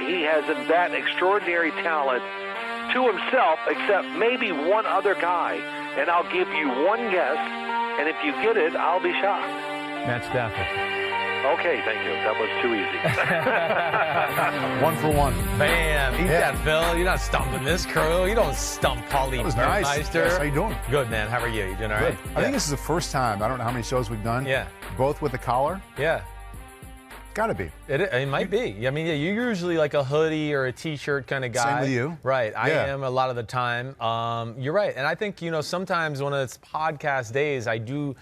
he has that extraordinary talent to himself, except maybe one other guy. And I'll give you one guess, and if you get it, I'll be shocked. Matt Stafford. Okay, thank you. That was too easy. 1 for 1. Bam. Eat that, Phil. You're not stumping this crew. You don't stump Paulie nice. Burmeister. Yes, how you doing? Good, man. How are you? You doing all right? I think this is the first time, I don't know how many shows we've done. Yeah. Both with the collar. Yeah. Gotta be. It might be. I mean, yeah, you're usually like a hoodie or a T-shirt kind of guy. Same with you. Right. I am a lot of the time. You're right. And I think, sometimes when it's podcast days, I do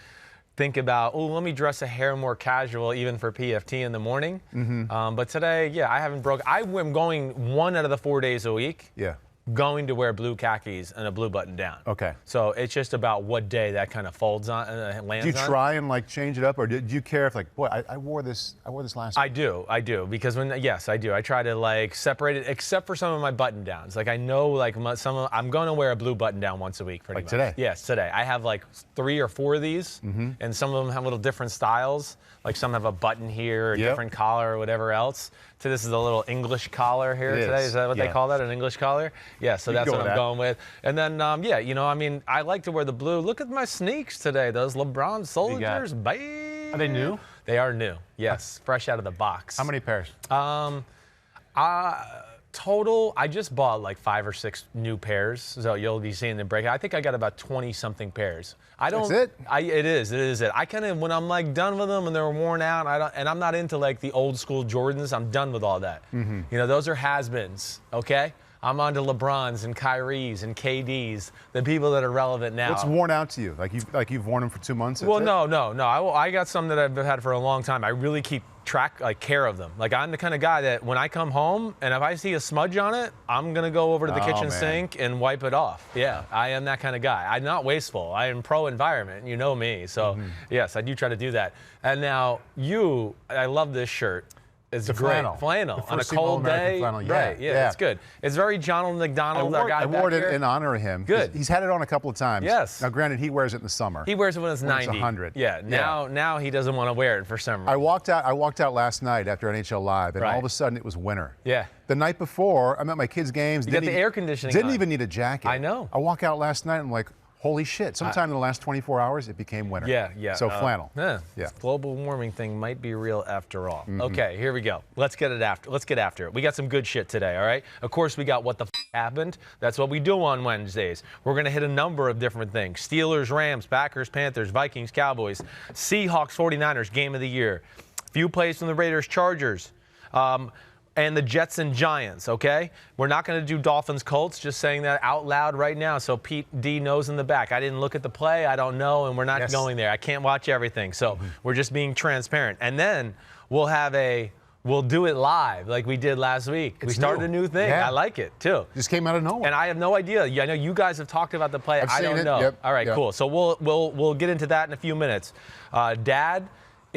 think about, let me dress a hair more casual even for PFT in the morning. Mm-hmm. But today, I haven't broke. I'm going 1 out of the 4 days a week. Yeah. Going to wear blue khakis and a blue button down. Okay. So it's just about what day that kind of folds on and lands on. Do you try and change it up, or do you care if boy, I wore this last week? I do because I do. I try to separate it, except for some of my button downs. I know I'm going to wear a blue button down once a week pretty much. Today? Yes, today. I have 3 or 4 of these, and some of them have little different styles. Some have a button here, a different collar, or whatever else. So this is a little English collar here today. Is that what they call that, an English collar? Yeah, so that's what I'm going with. And then, I like to wear the blue. Look at my sneaks today. Those LeBron Soldiers, babe. Are they new? They are new, yes. Fresh out of the box. How many pairs? Total, I just bought 5 or 6 new pairs, so you'll be seeing the break. I think I got about 20-something pairs. That's it? It is it. I kind of, when I'm done with them and they're worn out, and I'm not into the old school Jordans, I'm done with all that. Mm-hmm. Those are has-beens, okay? I'm on to LeBrons and Kyries and KDs, the people that are relevant now. What's worn out to you? You've worn them for 2 months? Well, no. I got some that I've had for a long time. I really keep care of them. I'm the kind of guy that when I come home and if I see a smudge on it, I'm gonna go over to the kitchen sink and wipe it off. Yeah, I am that kind of guy. I'm not wasteful. I am pro-environment. You know me. So yes, I do try to do that. And now I love this shirt. It's great. Flannel on a cold day. Flannel. Right, it's good. It's very John McDonald. I wore it in honor of him. Good. He's had it on a couple of times. Yes. Now, granted, he wears it in the summer. He wears it when it's 90. It's 100. Yeah. Now he doesn't want to wear it for some reason. I walked out last night after NHL Live, and all of a sudden it was winter. Yeah. The night before, I'm at my kids' games. You got the air conditioning Didn't on. even need a jacket. I know. I walk out last night, and I'm like, holy shit. Sometime in the last 24 hours, it became winter. Yeah. So flannel. This global warming thing might be real after all. Okay, here we go. Let's get after it. We got some good shit today, all right? Of course, we got what the happened. That's what we do on Wednesdays. We're going to hit a number of different things. Steelers, Rams, Packers, Panthers, Vikings, Cowboys, Seahawks, 49ers, game of the year. Few plays from the Raiders, Chargers. And the Jets and Giants, okay? We're not going to do Dolphins, Colts, just saying that out loud right now so Pete D knows in the back. I didn't look at the play. I don't know, and we're not going there. I can't watch everything. So we're just being transparent. And then we'll do it live like we did last week. We started a new thing. Yeah. I like it, too. Just came out of nowhere. And I have no idea. I know you guys have talked about the play. I've I seen don't it. know. Yep. All right, cool. So we'll get into that in a few minutes. Dad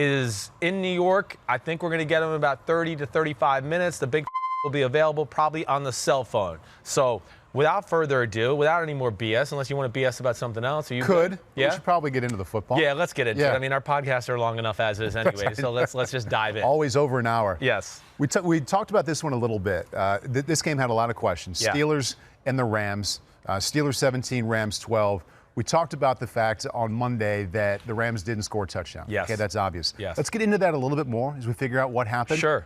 is in New York. I think we're going to get him about 30 to 35 minutes. The big will be available probably on the cell phone. So without further ado, without any more BS, unless you want to BS about something else. We should probably get into the football. Yeah, let's get into it. I mean, our podcasts are long enough as is anyway, so let's just dive in. Always over an hour. Yes. We talked about this one a little bit. This game had a lot of questions. Yeah. Steelers and the Rams. Steelers 17, Rams 12. We talked about the fact on Monday that the Rams didn't score a touchdown. Yes. Okay, that's obvious. Yes. Let's get into that a little bit more as we figure out what happened. Sure.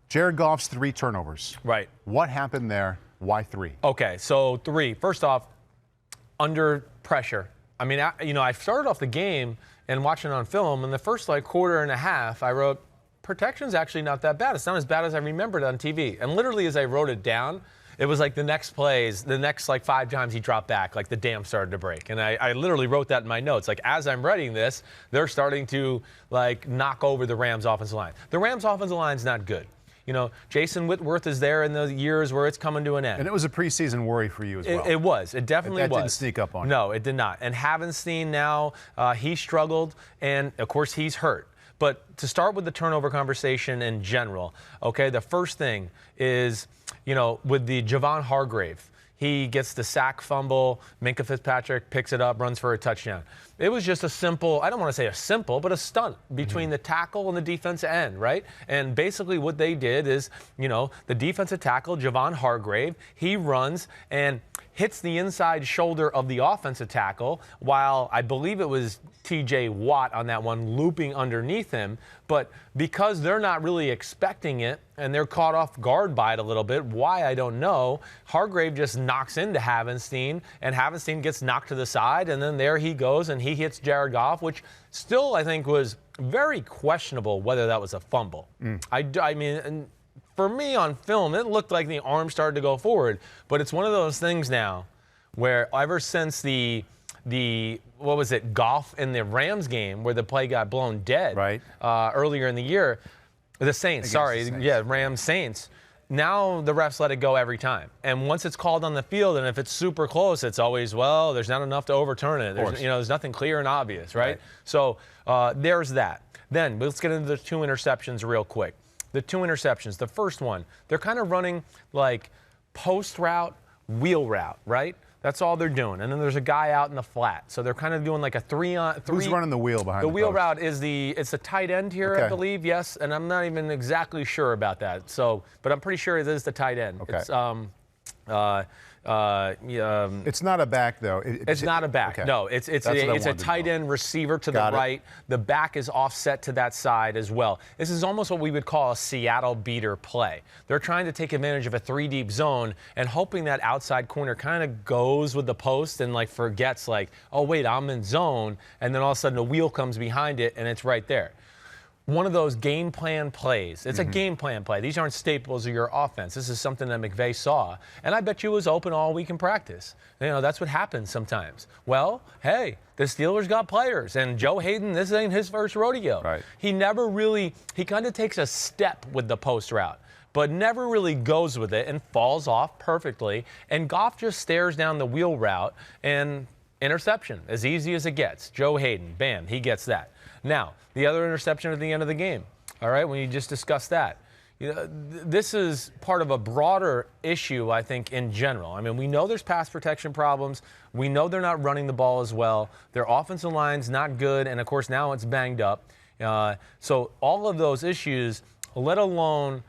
Jared Goff's 3 turnovers. Right. What happened there? Why 3? Okay, so 3. First off, under pressure. I mean, I started off the game and watching on film, and the first quarter and a half, I wrote, protection's actually not that bad. It's not as bad as I remembered on TV. And literally as I wrote it down, it was the next plays, the next 5 times he dropped back, the dam started to break. And I literally wrote that in my notes. As I'm writing this, they're starting to knock over the Rams offensive line. The Rams offensive line's not good. Jason Whitworth is there in the years where it's coming to an end. And it was a preseason worry for you as well. It was. It definitely was. That didn't sneak up on you. No, it did not. And Havenstein now, he struggled, and, of course, he's hurt. But to start with the turnover conversation in general, okay, the first thing is, with the Javon Hargrave, he gets the sack fumble. Minkah Fitzpatrick picks it up, runs for a touchdown. It was just a simple, I don't want to say a simple, but a stunt between the tackle and the defensive end, right? And basically what they did is, the defensive tackle, Javon Hargrave, he runs and hits the inside shoulder of the offensive tackle, while I believe it was TJ Watt on that one looping underneath him. But because they're not really expecting it and they're caught off guard by it a little bit, why I don't know, Hargrave just knocks into Havenstein, and Havenstein gets knocked to the side, and then there he goes and he hits Jared Goff, which still I think was very questionable whether that was a fumble. I mean, for me on film, it looked like the arm started to go forward, but it's one of those things now where ever since the what was it, Goff in the Rams game where the play got blown dead earlier in the year, the Saints, Rams Saints. Now the refs let it go every time. And once it's called on the field, and if it's super close, it's always, well, there's not enough to overturn it. There's nothing clear and obvious, right? So there's that. Then let's get into the 2 interceptions real quick. The 2 interceptions. The first one, they're kind of running like post route, wheel route, right? That's all they're doing. And then there's a guy out in the flat. So they're kind of doing like a 3-on-3. Who's running the wheel behind the wheel post? route is it's a tight end here, I believe, yes. And I'm not even exactly sure about that. So, but I'm pretty sure it is the tight end. Okay. It's not a back, though. It's not a back. Okay. No, it's a tight end receiver to the right. The back is offset to that side as well. This is almost what we would call a Seattle beater play. They're trying to take advantage of a 3-deep zone and hoping that outside corner kind of goes with the post and like forgets like, oh, wait, I'm in zone. And then all of a sudden the wheel comes behind it and it's right there. One of those game plan plays. It's a game plan play. These aren't staples of your offense. This is something that McVay saw. And I bet you it was open all week in practice. That's what happens sometimes. Well, hey, the Steelers got players. And Joe Hayden, this ain't his first rodeo. Right. He kind of takes a step with the post route, but never really goes with it and falls off perfectly. And Goff just stares down the wheel route and interception, as easy as it gets. Joe Hayden, bam, he gets that. Now, the other interception at the end of the game, all right, when you just discussed that. This is part of a broader issue, I think, in general. I mean, we know there's pass protection problems. We know they're not running the ball as well. Their offensive line's not good, and, of course, now it's banged up. So all of those issues, let alone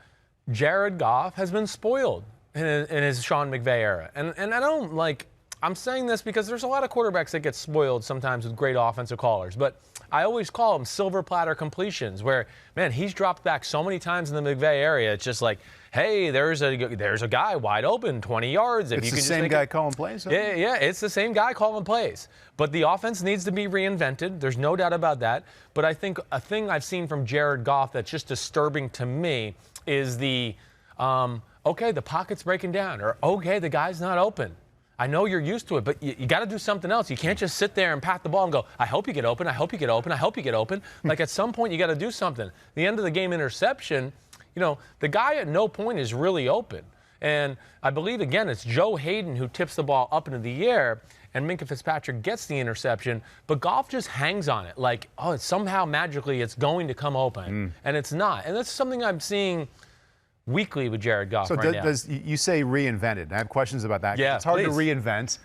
Jared Goff, has been spoiled in his Sean McVay era. And I don't like – I'm saying this because there's a lot of quarterbacks that get spoiled sometimes with great offensive callers. But I always call them silver platter completions where, man, he's dropped back so many times in the McVay area. It's just like, hey, there's a guy wide open, 20 yards. If it's the same guy calling plays? Yeah, it's the same guy calling plays. But the offense needs to be reinvented. There's no doubt about that. But I think a thing I've seen from Jared Goff that's just disturbing to me is the, okay, the pocket's breaking down, or okay, the guy's not open. I know you're used to it, but you got to do something else. You can't just sit there and pat the ball and go, I hope you get open, I hope you get open, I hope you get open. Like at some point you got to do something. The end of the game interception, the guy at no point is really open. And I believe, again, it's Joe Hayden who tips the ball up into the air, and Minkah Fitzpatrick gets the interception, but Goff just hangs on it like, oh, somehow magically it's going to come open, and it's not. And that's something I'm seeing weekly with Jared Goff right now. You say reinvented. I have questions about that. Yeah, it's hard please. to reinvent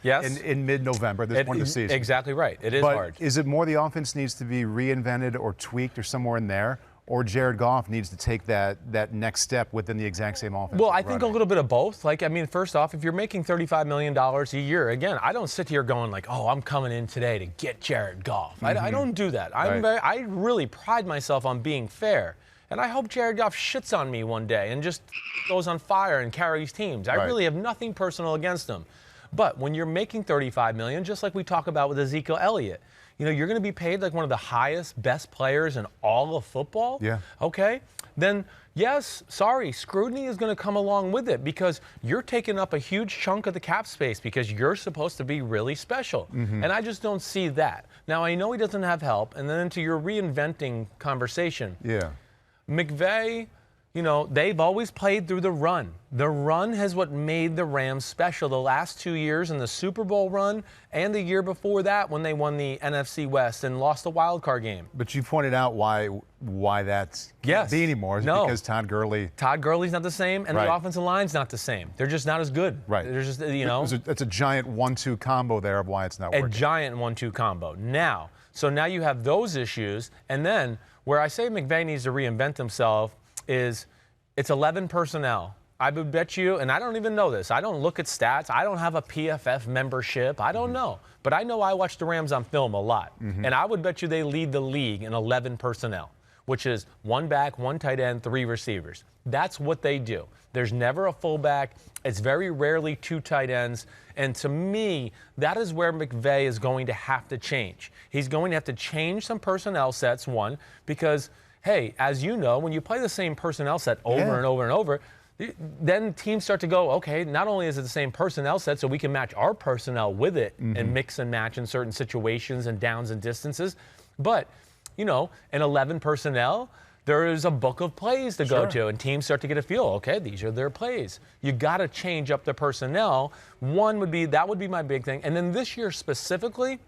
in mid-November, this point of the season. Exactly right. It is but hard. Is it more the offense needs to be reinvented or tweaked or somewhere in there, or Jared Goff needs to take that next step within the exact same offense? Well, I think a little bit of both. First off, if you're making $35 million a year, again, I don't sit here going like, oh, I'm coming in today to get Jared Goff. I don't do that. I really pride myself on being fair. And I hope Jared Goff shits on me one day and just goes on fire and carries teams. I really have nothing personal against him. But when you're making $35 million, just like we talk about with Ezekiel Elliott, you're going to be paid like one of the highest, best players in all of football. Yeah. Okay? Then, yes, sorry, scrutiny is going to come along with it because you're taking up a huge chunk of the cap space because you're supposed to be really special. And I just don't see that. Now, I know he doesn't have help. And then into your reinventing conversation. Yeah. McVay, they've always played through the run. The run has what made the Rams special the last 2 years in the Super Bowl run and the year before that when they won the NFC West and lost the wild card game. But you pointed out why that can't be anymore. Because Todd Gurley's not the same, and the offensive line's not the same. They're just not as good. Right. They're just, It's a giant 1-2 combo there of why it's not working. A giant 1-2 combo. Now, So now you have those issues. And then where I say McVay needs to reinvent himself is it's 11 personnel. I would bet you, and I don't even know this, I don't look at stats, I don't have a PFF membership, I don't know. But I know I watch the Rams on film a lot. And I would bet you they lead the league in 11 personnel, which is 1 back, 1 tight end, 3 receivers. That's what they do. There's never a fullback. It's very rarely 2 tight ends. And to me, that is where McVay is going to have to change. He's going to have to change some personnel sets, one, because, hey, as you know, when you play the same personnel set over and over and over, then teams start to go, okay, not only is it the same personnel set, so we can match our personnel with it and mix and match in certain situations and downs and distances, but, you know, in 11 personnel, there is a book of plays to go to, and teams start to get a feel, okay, these are their plays. You got to change up the personnel. That would be my big thing. And then this year specifically,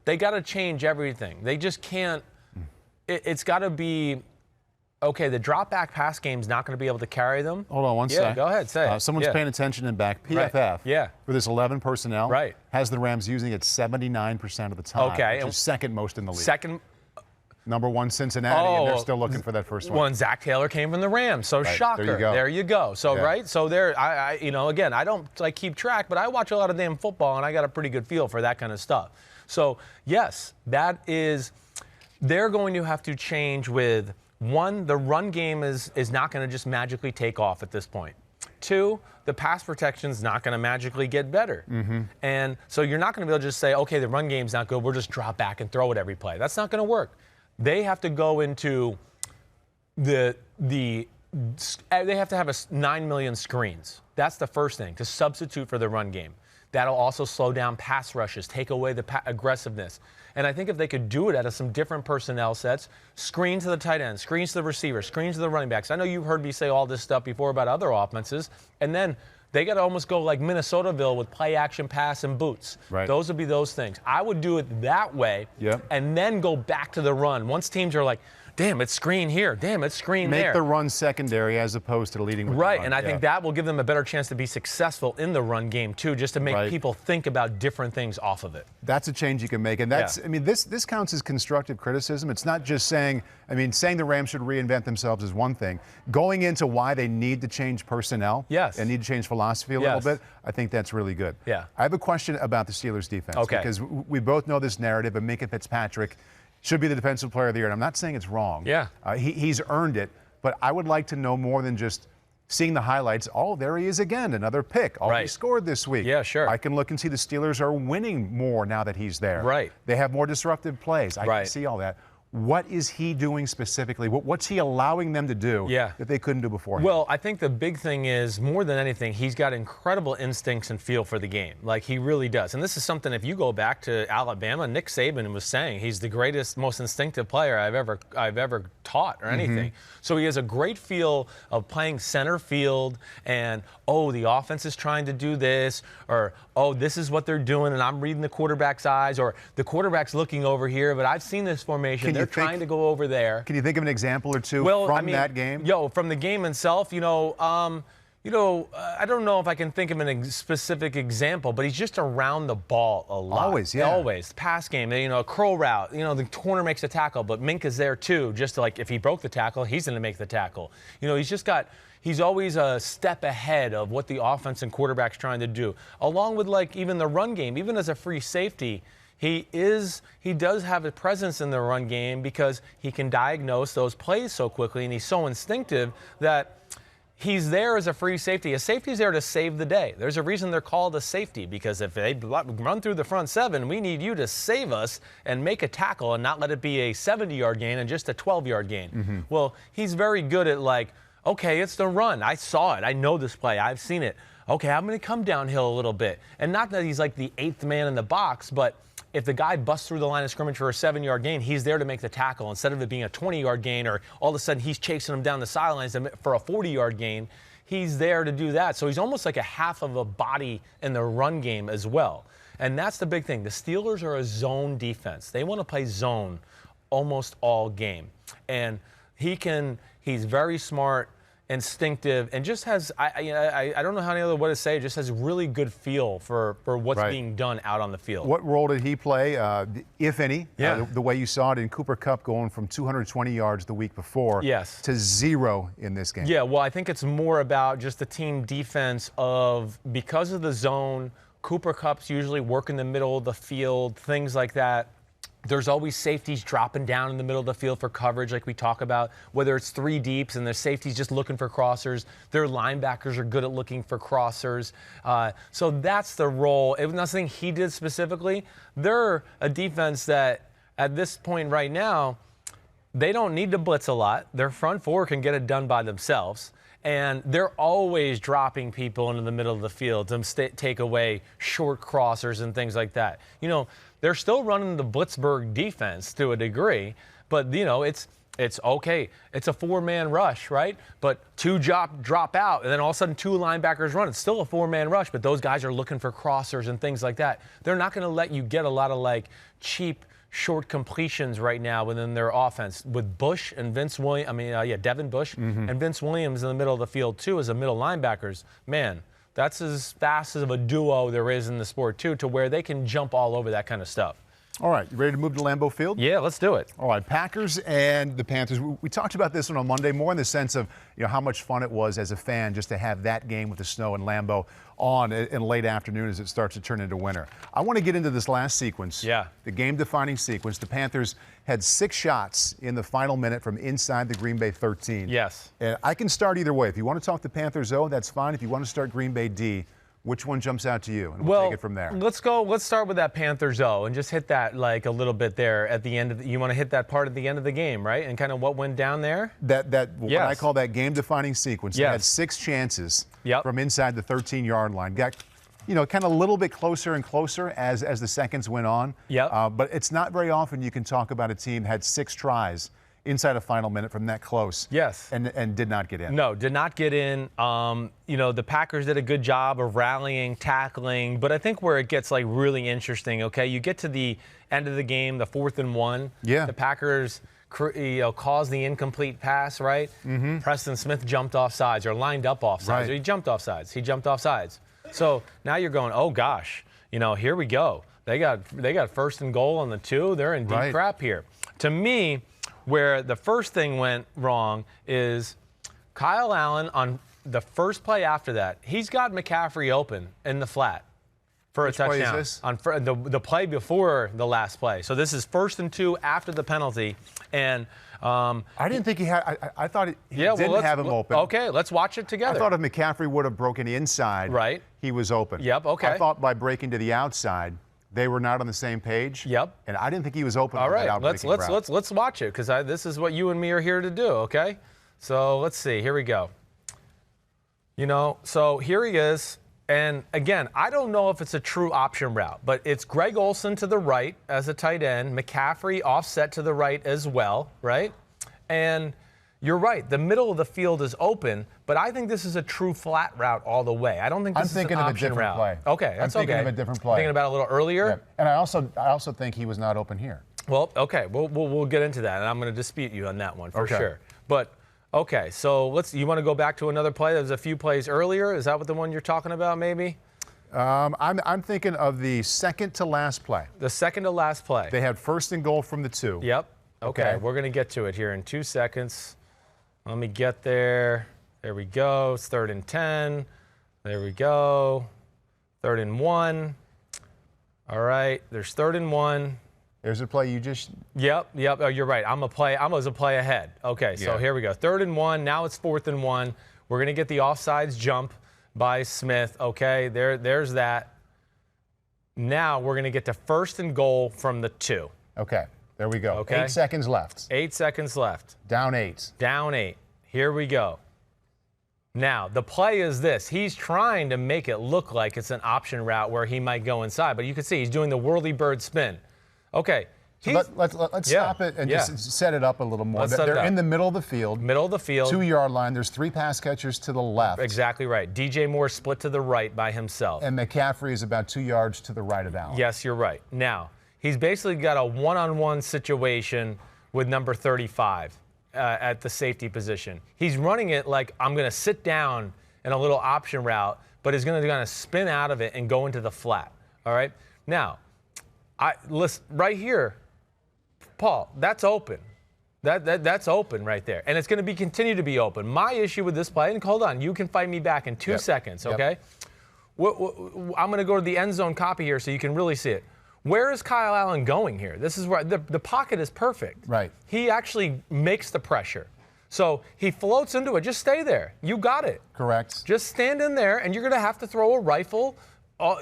they got to change everything. They just can't, it's got to be, okay, the drop back pass game is not going to be able to carry them. Hold on one second. Go ahead, say it. Someone's paying attention in back. PFF, for this 11 personnel, has the Rams using it 79% of the time, which is second most in the league. Number 1, Cincinnati, and they're still looking for that first one. Well, and Zach Taylor came from the Rams, so shocker. There you go. There you go. So, so there, you know, again, I don't keep track, but I watch a lot of damn football, and I got a pretty good feel for that kind of stuff. So, yes, that is, they're going to have to change with, 1, the run game is not going to just magically take off at this point. 2, the pass protection is not going to magically get better. And so you're not going to be able to just say, okay, the run game's not good, we'll just drop back and throw it every play. That's not going to work. They have to go into they have to have 9 million screens. That's the first thing, to substitute for the run game. That'll also slow down pass rushes, take away the aggressiveness. And I think if they could do it out of some different personnel sets, screens to the tight end, screens to the receiver, screens to the running backs. I know you've heard me say all this stuff before about other offenses. And then they got to almost go like Minnesotaville with play action pass and boots. Those would be those things. I would do it that way and then go back to the run. Once teams are like, damn, it's screen here. Damn, it's screen there. Make the run secondary as opposed to leading with the run. And I think that will give them a better chance to be successful in the run game, too, just to make people think about different things off of it. That's a change you can make. And that's, I mean, this counts as constructive criticism. It's not just saying, saying the Rams should reinvent themselves is one thing. Going into why they need to change personnel and need to change philosophy a little bit, I think that's really good. I have a question about the Steelers defense. Because we both know this narrative of Minkah Fitzpatrick should be the defensive player of the year. And I'm not saying it's wrong. He's earned it. But I would like to know more than just seeing the highlights. Oh, there he is again, another pick. Oh, he scored this week. I can look and see the Steelers are winning more now that he's there. They have more disruptive plays. I can see all that. What is he doing specifically? What's he allowing them to do that they couldn't do before? Well, I think the big thing is, more than anything, he's got incredible instincts and feel for the game. Like, he really does. And this is something, if you go back to Alabama, Nick Saban was saying he's the greatest, most instinctive player I've ever taught or anything. So he has a great feel of playing center field and, oh, the offense is trying to do this, or, oh, this is what they're doing and I'm reading the quarterback's eyes, or the quarterback's looking over here, but I've seen this formation. They're trying to go over there. Can you think of an example or two from that game? From the game itself, I don't know if I can think of a specific example, but he's just around the ball a lot. Always. The pass game, a curl route, the corner makes a tackle, but Minkah's there too, just to, like, if he broke the tackle, he's going to make the tackle. He's always a step ahead of what the offense and quarterback's trying to do. Along with, like, even the run game, even as a free safety, he does have a presence in the run game because he can diagnose those plays so quickly, and he's so instinctive that he's there as a free safety. A safety's there to save the day. There's a reason they're called a safety, because if they run through the front 7, we need you to save us and make a tackle and not let it be a 70-yard gain and just a 12-yard gain. Well, he's very good at, like, okay, it's the run. I saw it. I know this play. I've seen it. Okay, I'm going to come downhill a little bit. And not that he's like the 8th man in the box, but if the guy busts through the line of scrimmage for a 7-yard gain, he's there to make the tackle instead of it being a 20-yard gain, or all of a sudden he's chasing him down the sidelines for a 40-yard gain. He's there to do that. So he's almost like a half of a body in the run game as well. And that's the big thing. The Steelers are a zone defense. They want to play zone almost all game. And he's very smart instinctive, and just has, I don't know how any other way to say it, just has really good feel for what's being done out on the field. What role did he play, if any? The way you saw it in Cooper Kupp going from 220 yards the week before to 0 in this game. Yeah, well, I think it's more about just the team defense of, because of the zone, Cooper Kupp's usually working the middle of the field, things like that. There's always safeties dropping down in the middle of the field for coverage, like we talk about, whether it's 3 deeps and there's safeties just looking for crossers. Their linebackers are good at looking for crossers. So that's the role. It was nothing he did specifically. They're a defense that, at this point right now, they don't need to blitz a lot. Their front four can get it done by themselves. And they're always dropping people into the middle of the field to take away short crossers and things like that. You know, they're still running the Blitzburg defense to a degree, but, you know, it's okay. It's a 4-man rush, right? But 2 drop out, and then all of a sudden 2 linebackers run. It's still a 4-man rush, but those guys are looking for crossers and things like that. They're not going to let you get a lot of, like, cheap short completions right now within their offense with Bush and Vince Williams. Devin Bush and Vince Williams in the middle of the field too as a middle linebackers. Man, that's as fast of a duo there is in the sport too, to where they can jump all over that kind of stuff. All right, you ready to move to Lambeau Field? Yeah, let's do it. All right, Packers and the Panthers. We talked about this on Monday, more in the sense of how much fun it was as a fan just to have that game with the snow in Lambeau on in late afternoon as it starts to turn into winter. I want to get into this last sequence, the game-defining sequence. The Panthers had 6 shots in the final minute from inside the Green Bay 13. Yes. And I can start either way. If you want to talk the Panthers O, that's fine. If you want to start Green Bay D, which one jumps out to you? And we'll take it from there. Let's start with that Panthers O and just hit that like a little bit there at the end of you want to hit that part at the end of the game, right? And kind of what went down there? What I call that game-defining sequence. They had 6 chances from inside the 13-yard line. Got kind of a little bit closer and closer as the seconds went on. But it's not very often you can talk about a team that had 6 tries inside a final minute from that close. And did not get in. No, did not get in. The Packers did a good job of rallying, tackling, but I think where it gets like really interesting, okay, you get to the end of the game, the 4th and 1. The Packers caused the incomplete pass, right? Preston Smith jumped off sides or lined up off sides. Or he jumped off sides. So now you're going, oh gosh, here we go. They got 1st and goal on the 2. They're in deep crap here. To me, where the first thing went wrong is Kyle Allen on the first play after that. He's got McCaffrey open in the flat for a touchdown. Which play is this? On the play before the last play. So this is 1st and 2 after the penalty. And I didn't think he had. I thought he didn't have him open. Okay, let's watch it together. I thought if McCaffrey would have broken inside, he was open. Okay. I thought by breaking to the outside, they were not on the same page. And I didn't think he was open. All right, let's watch it, because this is what you and me are here to do, okay? So let's see. Here we go. So here he is. And again, I don't know if it's a true option route, but it's Greg Olsen to the right as a tight end, McCaffrey offset to the right as well, right? And you're right. The middle of the field is open, but I think this is a true flat route all the way. I don't think this is an option route. I'm thinking of a different play. Okay, that's okay. I'm thinking of a different play. Thinking about it a little earlier? Yeah. And I also think he was not open here. Well, okay. We'll get into that, and I'm going to dispute you on that one for sure. But, okay, so you want to go back to another play? There's a few plays earlier. Is that what the one you're talking about maybe? I'm thinking of the second to last play. The second to last play. They had 1st and goal from the 2. Yep. Okay. We're going to get to it here in 2 seconds. Let me get there. There we go. It's 3rd and 10. There we go. 3rd and 1. All right. There's 3rd and 1. There's a play you just. Yep. Oh, you're right. I was a play ahead. Okay. So here we go. 3rd and 1. Now it's 4th and 1. We're going to get the offsides jump by Smith. Okay. There's that. Now we're going to get to 1st and goal from the 2. Okay. There we go. Okay. 8 seconds left. 8 seconds left. Down 8. Down 8. Here we go. Now, the play is this. He's trying to make it look like it's an option route where he might go inside, but you can see he's doing the whirly bird spin. Okay. So let's stop it and just set it up a little more. They're in the middle of the field. 2-yard line. There's 3 pass catchers to the left. Exactly right. DJ Moore split to the right by himself. And McCaffrey is about 2 yards to the right of Allen. Yes, you're right. Now, he's basically got a one-on-one situation with number 35. at the safety position. He's running it like I'm going to sit down in a little option route, but he's going to kind of spin out of it and go into the flat. All right. Now, listen right here, Paul. That's open. That's open right there, and it's going to continue to be open. My issue with this play, and hold on, you can fight me back in 2 seconds, okay? I'm going to go to the end zone copy here so you can really see it. Where is Kyle Allen going here? This is where the pocket is perfect. Right. He actually makes the pressure. So he floats into it. Just stay there. You got it. Correct. Just stand in there, and you're going to have to throw a rifle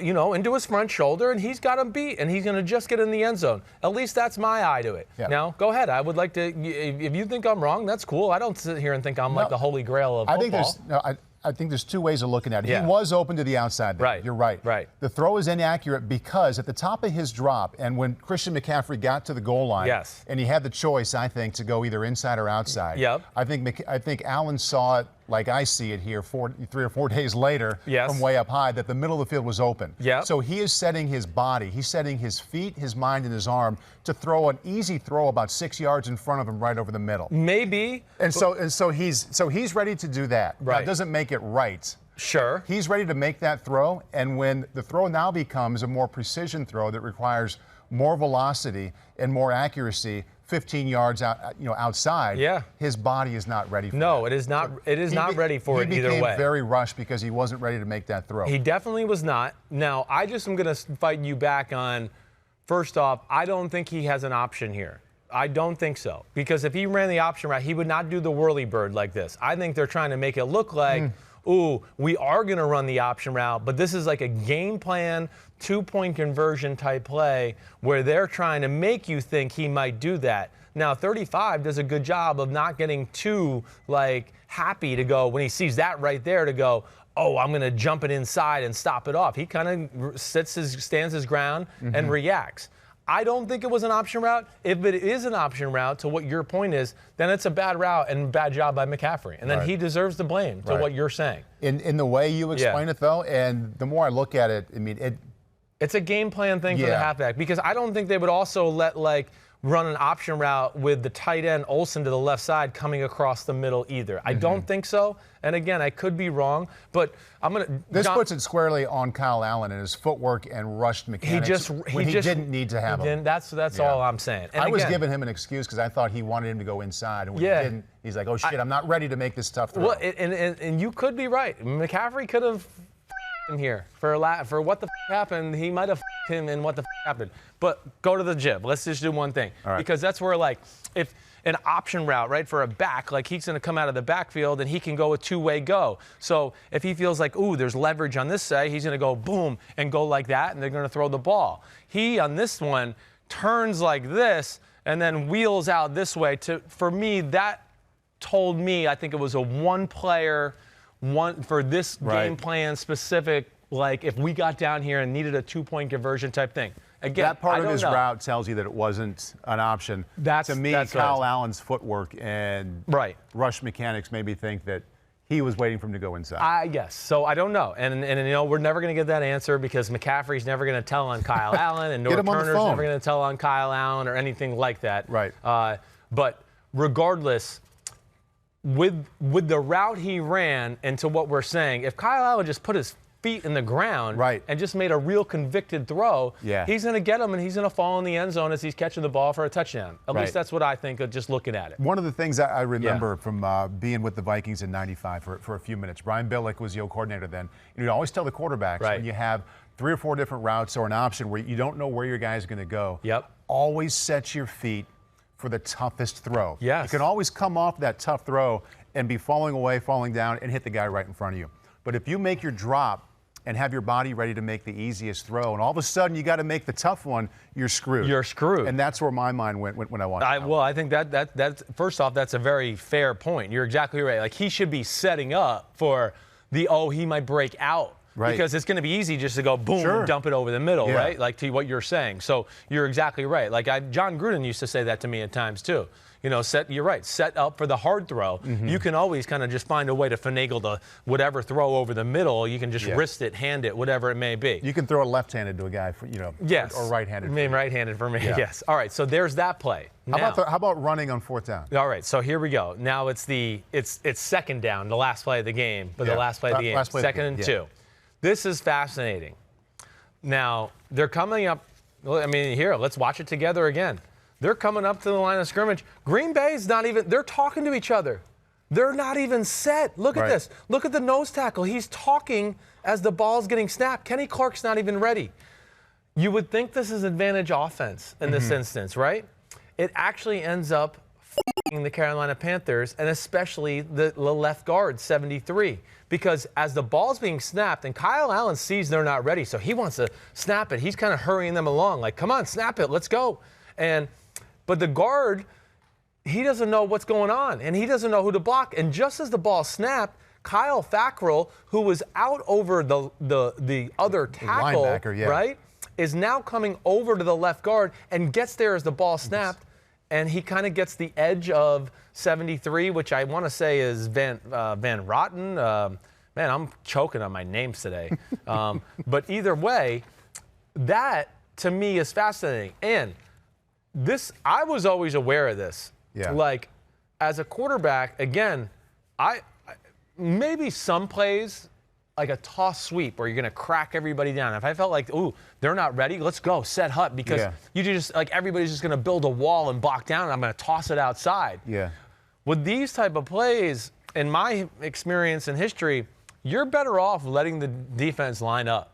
into his front shoulder, and he's got him beat, and he's going to just get in the end zone. At least that's my eye to it. Yep. Now, go ahead. I would like to, if you think I'm wrong, that's cool. I don't sit here and think I'm like the holy grail of football. I think there's two ways of looking at it. Yeah. He was open to the outside there. Right. You're right. Right. The throw is inaccurate because at the top of his drop, and when Christian McCaffrey got to the goal line, and he had the choice, I think, to go either inside or outside. Yep. I think Allen saw it like I see it here 3 or 4 days later from way up high, that the middle of the field was open. Yep. So he is setting his body, he's setting his feet, his mind, and his arm to throw an easy throw about 6 yards in front of him right over the middle. Maybe. And so he's ready to do that. Right. That doesn't make it right. Sure. He's ready to make that throw, and when the throw now becomes a more precision throw that requires more velocity and more accuracy, 15 yards outside, his body is not ready for it is not. It is not ready for it either way. He became very rushed because he wasn't ready to make that throw. He definitely was not. Now, I just am going to fight you back on, first off, I don't think he has an option here. I don't think so. Because if he ran the option route, he would not do the whirly bird like this. I think they're trying to make it look like, ooh, we are going to run the option route, but this is like a game plan, 2-point conversion type play where they're trying to make you think he might do that. Now, 35 does a good job of not getting too, happy to go when he sees that right there to go, oh, I'm going to jump it inside and stop it off. He kind of stands his ground and reacts. I don't think it was an option route. If it is an option route, to what your point is, then it's a bad route and bad job by McCaffrey. And then he deserves the blame to what you're saying. In the way you explain it, though, and the more I look at it, I mean, it's a game plan thing for the halfback, because I don't think they would also let, run an option route with the tight end Olsen to the left side coming across the middle either. I don't think so. And again, I could be wrong, but I'm going to. This puts it squarely on Kyle Allen and his footwork and rushed mechanics. He didn't need to have him. That's all I'm saying. And I was giving him an excuse because I thought he wanted him to go inside, and when he didn't, he's like, oh shit, I'm not ready to make this tough throw. Well, and you could be right. McCaffrey could have him here for what the happened. He might have him in what the happened. But go to the jib. Let's just do one thing, because that's where if an option route, right, for a back, he's going to come out of the backfield and he can go a two-way go. So if he feels like, ooh, there's leverage on this side, he's going to go boom and go like that, and they're going to throw the ball. He on this one turns like this and then wheels out this way. For me, that told me I think it was a one-player. One for this game plan specific, if we got down here and needed a 2-point conversion type thing. Again, that part of his route tells you that it wasn't an option. To me, Kyle Allen's footwork and rush mechanics made me think that he was waiting for him to go inside. Yes. So I don't know. And we're never going to get that answer because McCaffrey's never going to tell on Kyle Allen, and North Turner's never going to tell on Kyle Allen or anything like that. Right. But regardless, with the route he ran and to what we're saying, if Kyle Allen just put his feet in the ground and just made a real convicted throw, he's going to get him and he's going to fall in the end zone as he's catching the ball for a touchdown. At least that's what I think of just looking at it. One of the things I remember from being with the Vikings in '95 for a few minutes, Brian Billick was the coordinator then, and he'd always tell the quarterbacks when you have 3 or 4 different routes or an option where you don't know where your guy's going to go, always set your feet for the toughest throw. Yes. You can always come off that tough throw and be falling away, falling down, and hit the guy right in front of you. But if you make your drop and have your body ready to make the easiest throw, and all of a sudden you got to make the tough one, you're screwed. You're screwed. And that's where my mind went when I watched it. Well, I think that's first off, that's a very fair point. You're exactly right. He should be setting up for he might break out Right. Because it's going to be easy just to go boom and dump it over the middle, right? Like to what you're saying. So you're exactly right. Like John Gruden used to say that to me at times too. You know, you're right. Set up for the hard throw. You can always kind of just find a way to finagle the whatever throw over the middle. You can just wrist it, hand it, whatever it may be. You can throw it left-handed to a guy, or right-handed. I mean, right-handed for me. Yes. All right. So there's that play. How about running on 4th down? All right. So here we go. Now it's second down, the last play of the game, but the last play of the game, second and 2. This is fascinating. Now they're coming up. I mean, here, let's watch it together again. They're coming up to the line of scrimmage. Green Bay's not even, they're talking to each other. They're not even set. Look at this. Look at the nose tackle. He's talking as the ball's getting snapped. Kenny Clark's not even ready. You would think this is advantage offense in this instance, right? It actually ends up f***ing the Carolina Panthers, and especially the left guard, 73. Because as the ball's being snapped, and Kyle Allen sees they're not ready, so he wants to snap it. He's kind of hurrying them along, like, come on, snap it, let's go. But the guard, he doesn't know what's going on, and he doesn't know who to block. And just as the ball snapped, Kyle Fackrell, who was out over the other tackle, right, is now coming over to the left guard and gets there as the ball snapped, and he kind of gets the edge of 73, which I want to say is Van Rotten. Man, I'm choking on my names today. But either way, that to me is fascinating. And I was always aware of this. Yeah. Like, as a quarterback, again, maybe some plays, like a toss sweep where you're going to crack everybody down. If I felt like, ooh, they're not ready, let's go, set hut, because you just, like, everybody's just going to build a wall and block down, and I'm going to toss it outside. Yeah. With these type of plays, in my experience and history, you're better off letting the defense line up.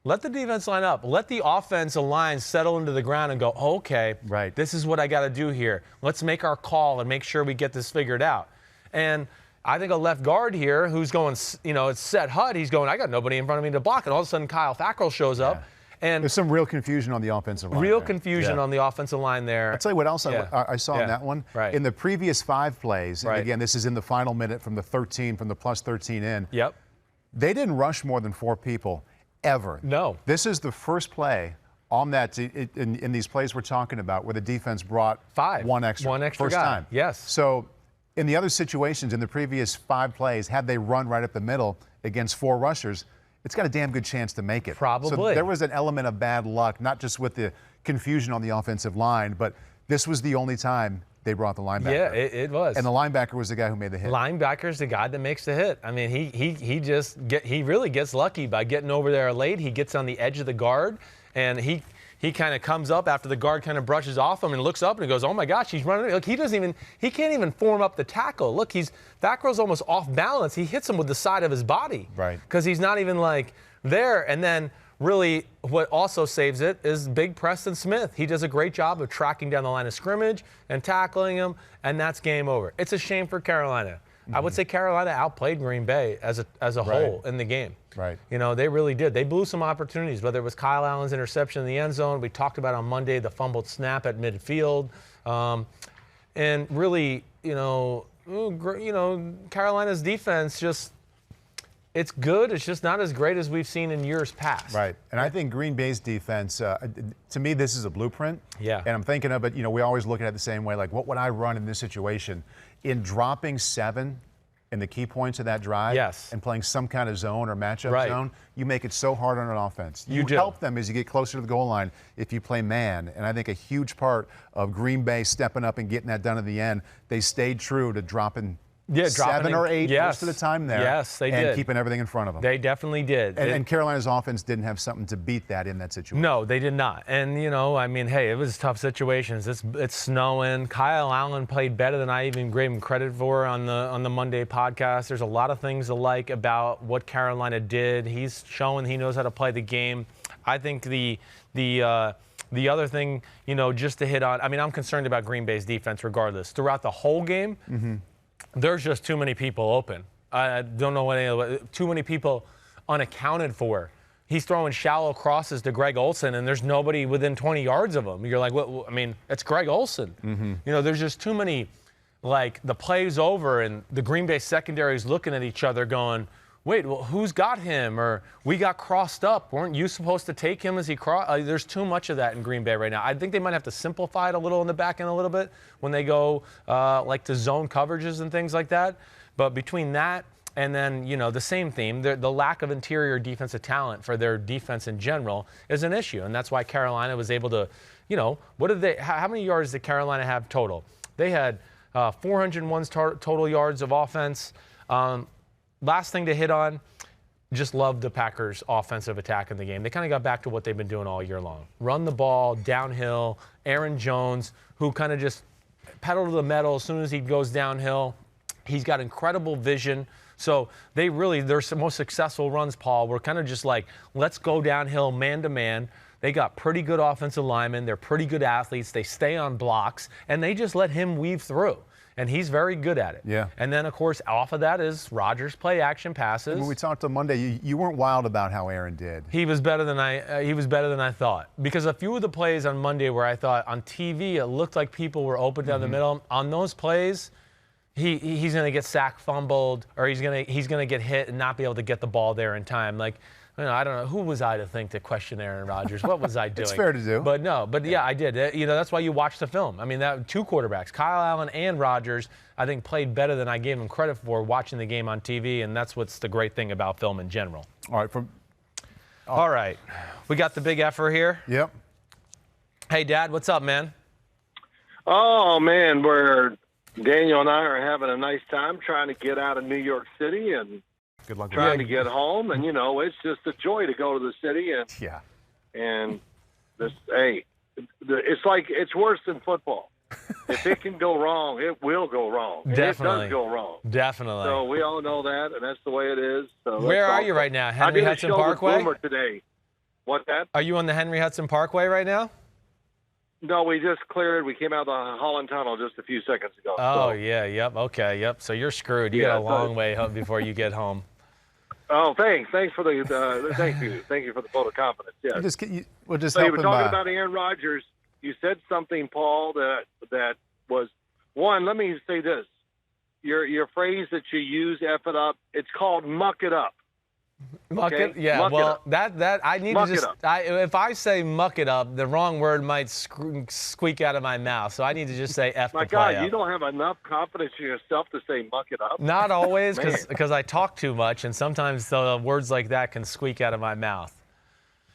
Let the defense line up. Let the offensive line settle into the ground and go, okay, this is what I got to do here. Let's make our call and make sure we get this figured out. And I think a left guard here who's going, it's set hut, he's going, I got nobody in front of me to block. And all of a sudden, Kyle Fackrell shows up. And there's some real confusion on the offensive line. Real confusion on the offensive line there. I'll tell you what else I saw in that one. In the previous 5 plays, and again, this is in the final minute from the plus 13 in. They didn't rush more than 4 people. Ever. No. This is the first play on that in these plays we're talking about where the defense brought 5. One extra first guy. time. Yes. So in the other situations, in the previous 5 plays, had they run right up the middle against 4 rushers, it's got a damn good chance to make it. Probably. So there was an element of bad luck, not just with the confusion on the offensive line, but this was the only time they brought the linebacker. Yeah, it was. And the linebacker was the guy who made the hit. Linebacker's the guy that makes the hit. I mean, he really gets lucky by getting over there late. He gets on the edge of the guard, and he kind of comes up after the guard kind of brushes off him and looks up and he goes, oh my gosh, he's running. Look, he can't even form up the tackle. Look, Fackrell's almost off balance. He hits him with the side of his body. Right. Because he's not even like there. And then really, what also saves it is big Preston Smith. He does a great job of tracking down the line of scrimmage and tackling him, and that's game over. It's a shame for Carolina. I would say Carolina outplayed Green Bay as a whole in the game. Right. You know, they really did. They blew some opportunities, whether it was Kyle Allen's interception in the end zone. We talked about on Monday the fumbled snap at midfield. And really, Carolina's defense just – it's good. It's just not as great as we've seen in years past. Right. And I think Green Bay's defense, to me, this is a blueprint. Yeah. And I'm thinking of it, we always look at it the same way, like, what would I run in this situation? In dropping 7 in the key points of that drive and playing some kind of zone or matchup zone, you make it so hard on an offense. You help them as you get closer to the goal line if you play man. And I think a huge part of Green Bay stepping up and getting that done at the end, they stayed true to dropping 7 or 8 most of the time there. Yes, they did. And keeping everything in front of them. They definitely did. And Carolina's offense didn't have something to beat that in that situation. No, they did not. And, hey, it was tough situations. It's snowing. Kyle Allen played better than I even gave him credit for on the Monday podcast. There's a lot of things to like about what Carolina did. He's showing he knows how to play the game. I think the other thing, just to hit on, I'm concerned about Green Bay's defense regardless. Throughout the whole game, there's just too many people open. I don't know too many people unaccounted for. He's throwing shallow crosses to Greg Olsen, and there's nobody within 20 yards of him. You're like, it's Greg Olsen. There's just too many, like, the play's over, and the Green Bay secondary is looking at each other going, wait, well, who's got him? Or we got crossed up. Weren't you supposed to take him as he crossed? There's too much of that in Green Bay right now. I think they might have to simplify it a little in the back end a little bit when they go like to zone coverages and things like that. But between that and then, the same theme, the lack of interior defensive talent for their defense in general is an issue. And that's why Carolina was able to, how many yards did Carolina have total? They had 401 total yards of offense. Last thing to hit on, just love the Packers' offensive attack in the game. They kind of got back to what they've been doing all year long. Run the ball, downhill. Aaron Jones, who kind of just pedal to the metal as soon as he goes downhill. He's got incredible vision. So their most successful runs, Paul, were kind of just like, let's go downhill man-to-man. They got pretty good offensive linemen. They're pretty good athletes. They stay on blocks, and they just let him weave through. And he's very good at it. Yeah. And then, of course, off of that is Rodgers' play-action passes. When we talked on Monday, you weren't wild about how Aaron did. He was better than I thought. Because a few of the plays on Monday where I thought on TV it looked like people were open down the middle, on those plays, he's going to get sacked, fumbled, or he's going to get hit and not be able to get the ball there in time. Like, I don't know. Who was I to think to question Aaron Rodgers? What was I doing? It's fair to do. But yeah, I did. That's why you watch the film. I mean, that two quarterbacks, Kyle Allen and Rodgers, I think played better than I gave them credit for watching the game on TV, and that's what's the great thing about film in general. All right. We got the big effer here. Yep. Hey, Dad, what's up, man? Oh, man, Daniel and I are having a nice time trying to get out of New York City and good luck trying to get home. And, it's just a joy to go to the city. And yeah. And it's like it's worse than football. If it can go wrong, it will go wrong. And Definitely. it does go wrong. Definitely. So we all know that, and that's the way it is. So where are you right now? Henry Hudson Parkway? I did a show with Boomer today. What's that? Are you on the Henry Hudson Parkway right now? No, we just cleared. We came out the Holland Tunnel just a few seconds ago. Oh, yeah, yep, okay, yep. So you're screwed. You got a long way home before you get home. Oh, thanks. Thanks for the thank you for the vote of confidence. Yeah. We'll just so you were talking about Aaron Rodgers. You said something, Paul, that was one. Let me say this: your phrase that you use, "F it up," it's called "muck it up." Muck it, yeah. Muck well, that I need muck to just. If I say "muck it up," the wrong word might squeak out of my mouth. So I need to just say "f the play up." My God, you don't have enough confidence in yourself to say "muck it up." Not always, because I talk too much, and sometimes the words like that can squeak out of my mouth.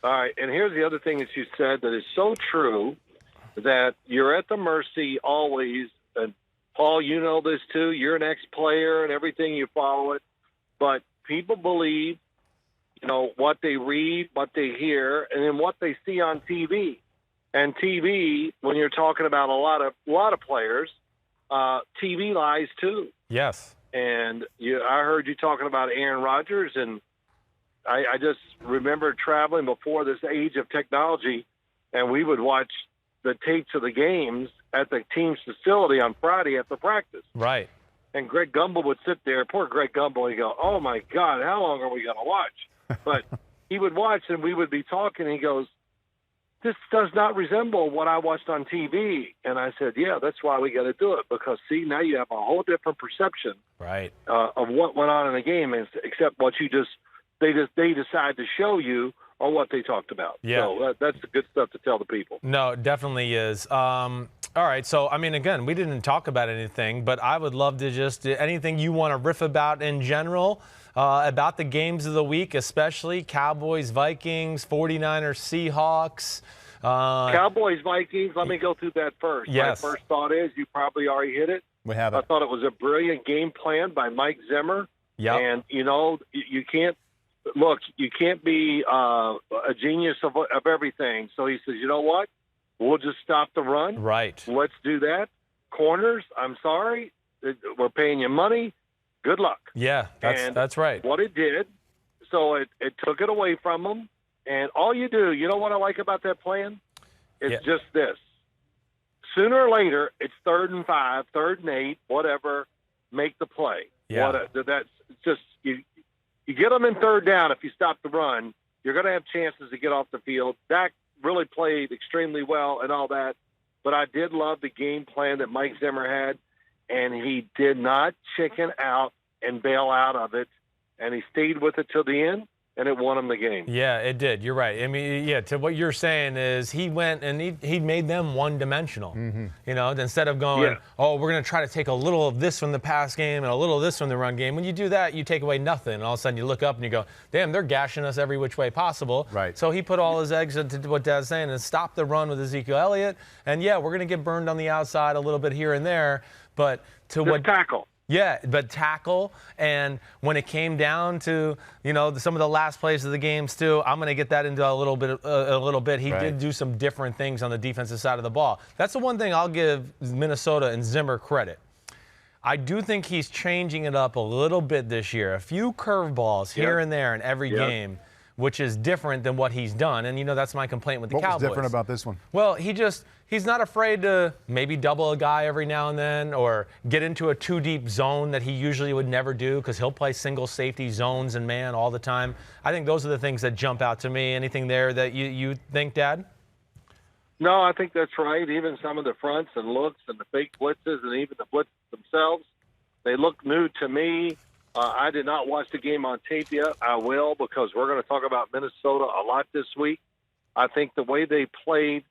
All right, and here's the other thing that you said that is so true, that you're at the mercy always. And Paul, you know this too. You're an ex-player and everything. You follow it, but people believe. What they read, what they hear, and then what they see on TV. And TV, when you're talking about a lot of players, TV lies too. Yes. And I heard you talking about Aaron Rodgers, and I just remember traveling before this age of technology, and we would watch the tapes of the games at the team's facility on Friday after practice. Right. And Greg Gumbel would sit there, poor Greg Gumbel, he'd go, "Oh my God, how long are we going to watch?" But he would watch, and we would be talking, and he goes, "This does not resemble what I watched on TV." And I said, "Yeah, that's why we got to do it, because, see, now you have a whole different perception right. Of what went on in the game, except what they decide to show you or what they talked about." Yeah. So that's the good stuff to tell the people. No, it definitely is. All right, so, again, we didn't talk about anything, but I would love to just anything you want to riff about in general. About the games of the week, especially Cowboys, Vikings, 49ers, Seahawks. Cowboys, Vikings, let me go through that first. Yes. My first thought is you probably already hit it. We have it. I thought it was a brilliant game plan by Mike Zimmer. Yeah. And, you can't be a genius of everything. So he says, you know what? We'll just stop the run. Right. Let's do that. Corners, I'm sorry. We're paying you money. Good luck. Yeah, that's right. What it did, so it took it away from them. And all you do, you know what I like about that plan? It's just this. Sooner or later, it's 3rd and 5, 3rd and 8, whatever, make the play. Yeah. That's just you get them in 3rd down. If you stop the run, you're going to have chances to get off the field. Dak really played extremely well and all that. But I did love the game plan that Mike Zimmer had. And he did not chicken out and bail out of it. and he stayed with it till the end, and it won him the game. Yeah, it did. You're right. I mean, yeah, to what you're saying is he went and he made them one-dimensional. You know, instead of going, oh, we're going to try to take a little of this from the pass game and a little of this from the run game. When you do that, you take away nothing. And all of a sudden you look up and you go, damn, they're gashing us every which way possible. Right. So he put all his eggs into what Dad's saying and stopped the run with Ezekiel Elliott. And, yeah, we're going to get burned on the outside a little bit here and there. But to Just tackle. Yeah, but tackle, and when it came down to, you know, some of the last plays of the games too, I'm going to get that into a little bit. He did do some different things on the defensive side of the ball. That's the one thing I'll give Minnesota and Zimmer credit. I do think he's changing it up a little bit this year. A few curveballs here and there in every game, which is different than what he's done. And, you know, that's my complaint with the Cowboys. What was different about this one? Well, he's not afraid to maybe double a guy every now and then or get into a two-deep zone that he usually would never do because he'll play single safety zones and man all the time. I think those are the things that jump out to me. Anything there that you think, Dad? No, I think that's right. Even some of the fronts and looks and the fake blitzes and even the blitzes themselves, they look new to me. I did not watch the game on tape yet. I will because we're going to talk about Minnesota a lot this week. I think the way they played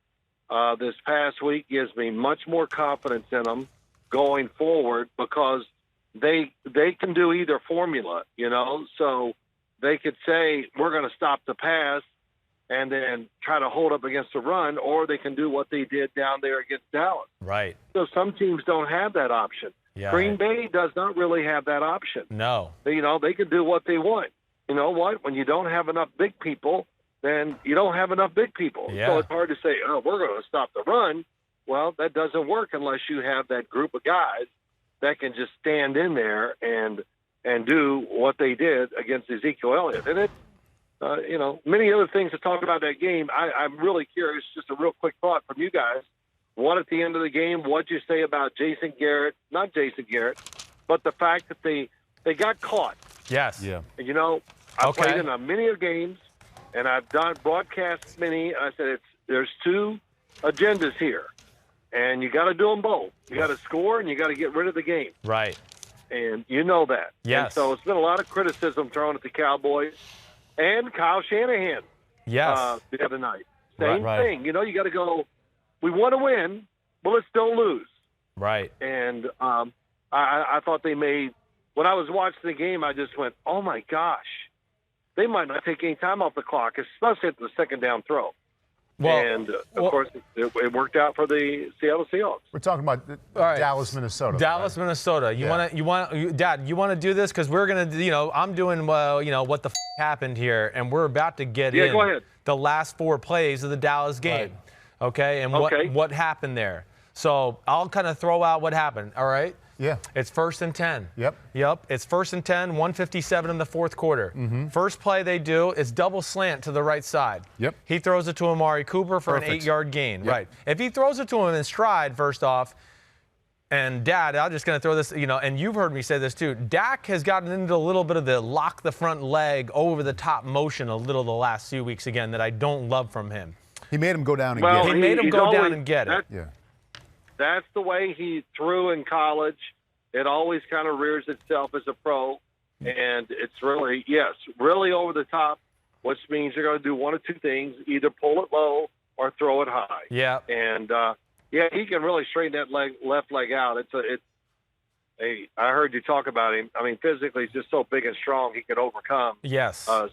this past week gives me much more confidence in them going forward because they can do either formula, you know. So they could say we're going to stop the pass and then try to hold up against the run, or they can do what they did down there against Dallas. Right. So some teams don't have that option. Yeah. Green Bay does not really have that option. No. You know, they can do what they want. You know what? When you don't have enough big people, then you don't have enough big people. Yeah. So it's hard to say, oh, we're going to stop the run. Well, that doesn't work unless you have that group of guys that can just stand in there and do what they did against Ezekiel Elliott. And it's, you know, many other things to talk about that game. I'm really curious, just a real quick thought from you guys. What at the end of the game, what'd you say about Jason Garrett, not Jason Garrett, but the fact that they got caught? Yes. Yeah. And, you know, I played in a many of games, and I've done broadcasts many. I said there's two agendas here, and you got to do them both. You got to score, and you got to get rid of the game. Right. And you know that. Yes. And so it's been a lot of criticism thrown at the Cowboys and Kyle Shanahan the other night. Same thing. You know, you got to go, we want to win, but let's don't lose. Right. And I thought they made, when I was watching the game, I just went, oh, my gosh, they might not take any time off the clock, especially at the second down throw. Well, and, of course, it worked out for the Seattle Seahawks. We're talking about Dallas, Minnesota. Dallas, Minnesota. Dad, you want to do this? Because we're going to, you know, I'm doing, you know, what the happened here, and we're about to get in go ahead. The last four plays of the Dallas game. Right. Okay? And what happened there. So I'll kind of throw out what happened, all right? Yeah. It's 1st and 10. Yep. It's 1st and 10, 1:57 in the fourth quarter. First play they do is double slant to the right side. Yep. He throws it to Amari Cooper for an 8-yard gain. Yep. Right. If he throws it to him in stride, first off, and Dad, I'm just going to throw this, you know, and you've heard me say this too, Dak has gotten into a little bit of the lock the front leg over the top motion a little the last few weeks again that I don't love from him. He made him go down and get it. He made him go down and get it. Yeah. That's the way he threw in college. It always kind of rears itself as a pro, and it's really, really over the top, which means you're going to do one of two things, either pull it low or throw it high. Yeah. And, he can really straighten that left leg out. I heard you talk about him. I mean, physically, he's just so big and strong, he could overcome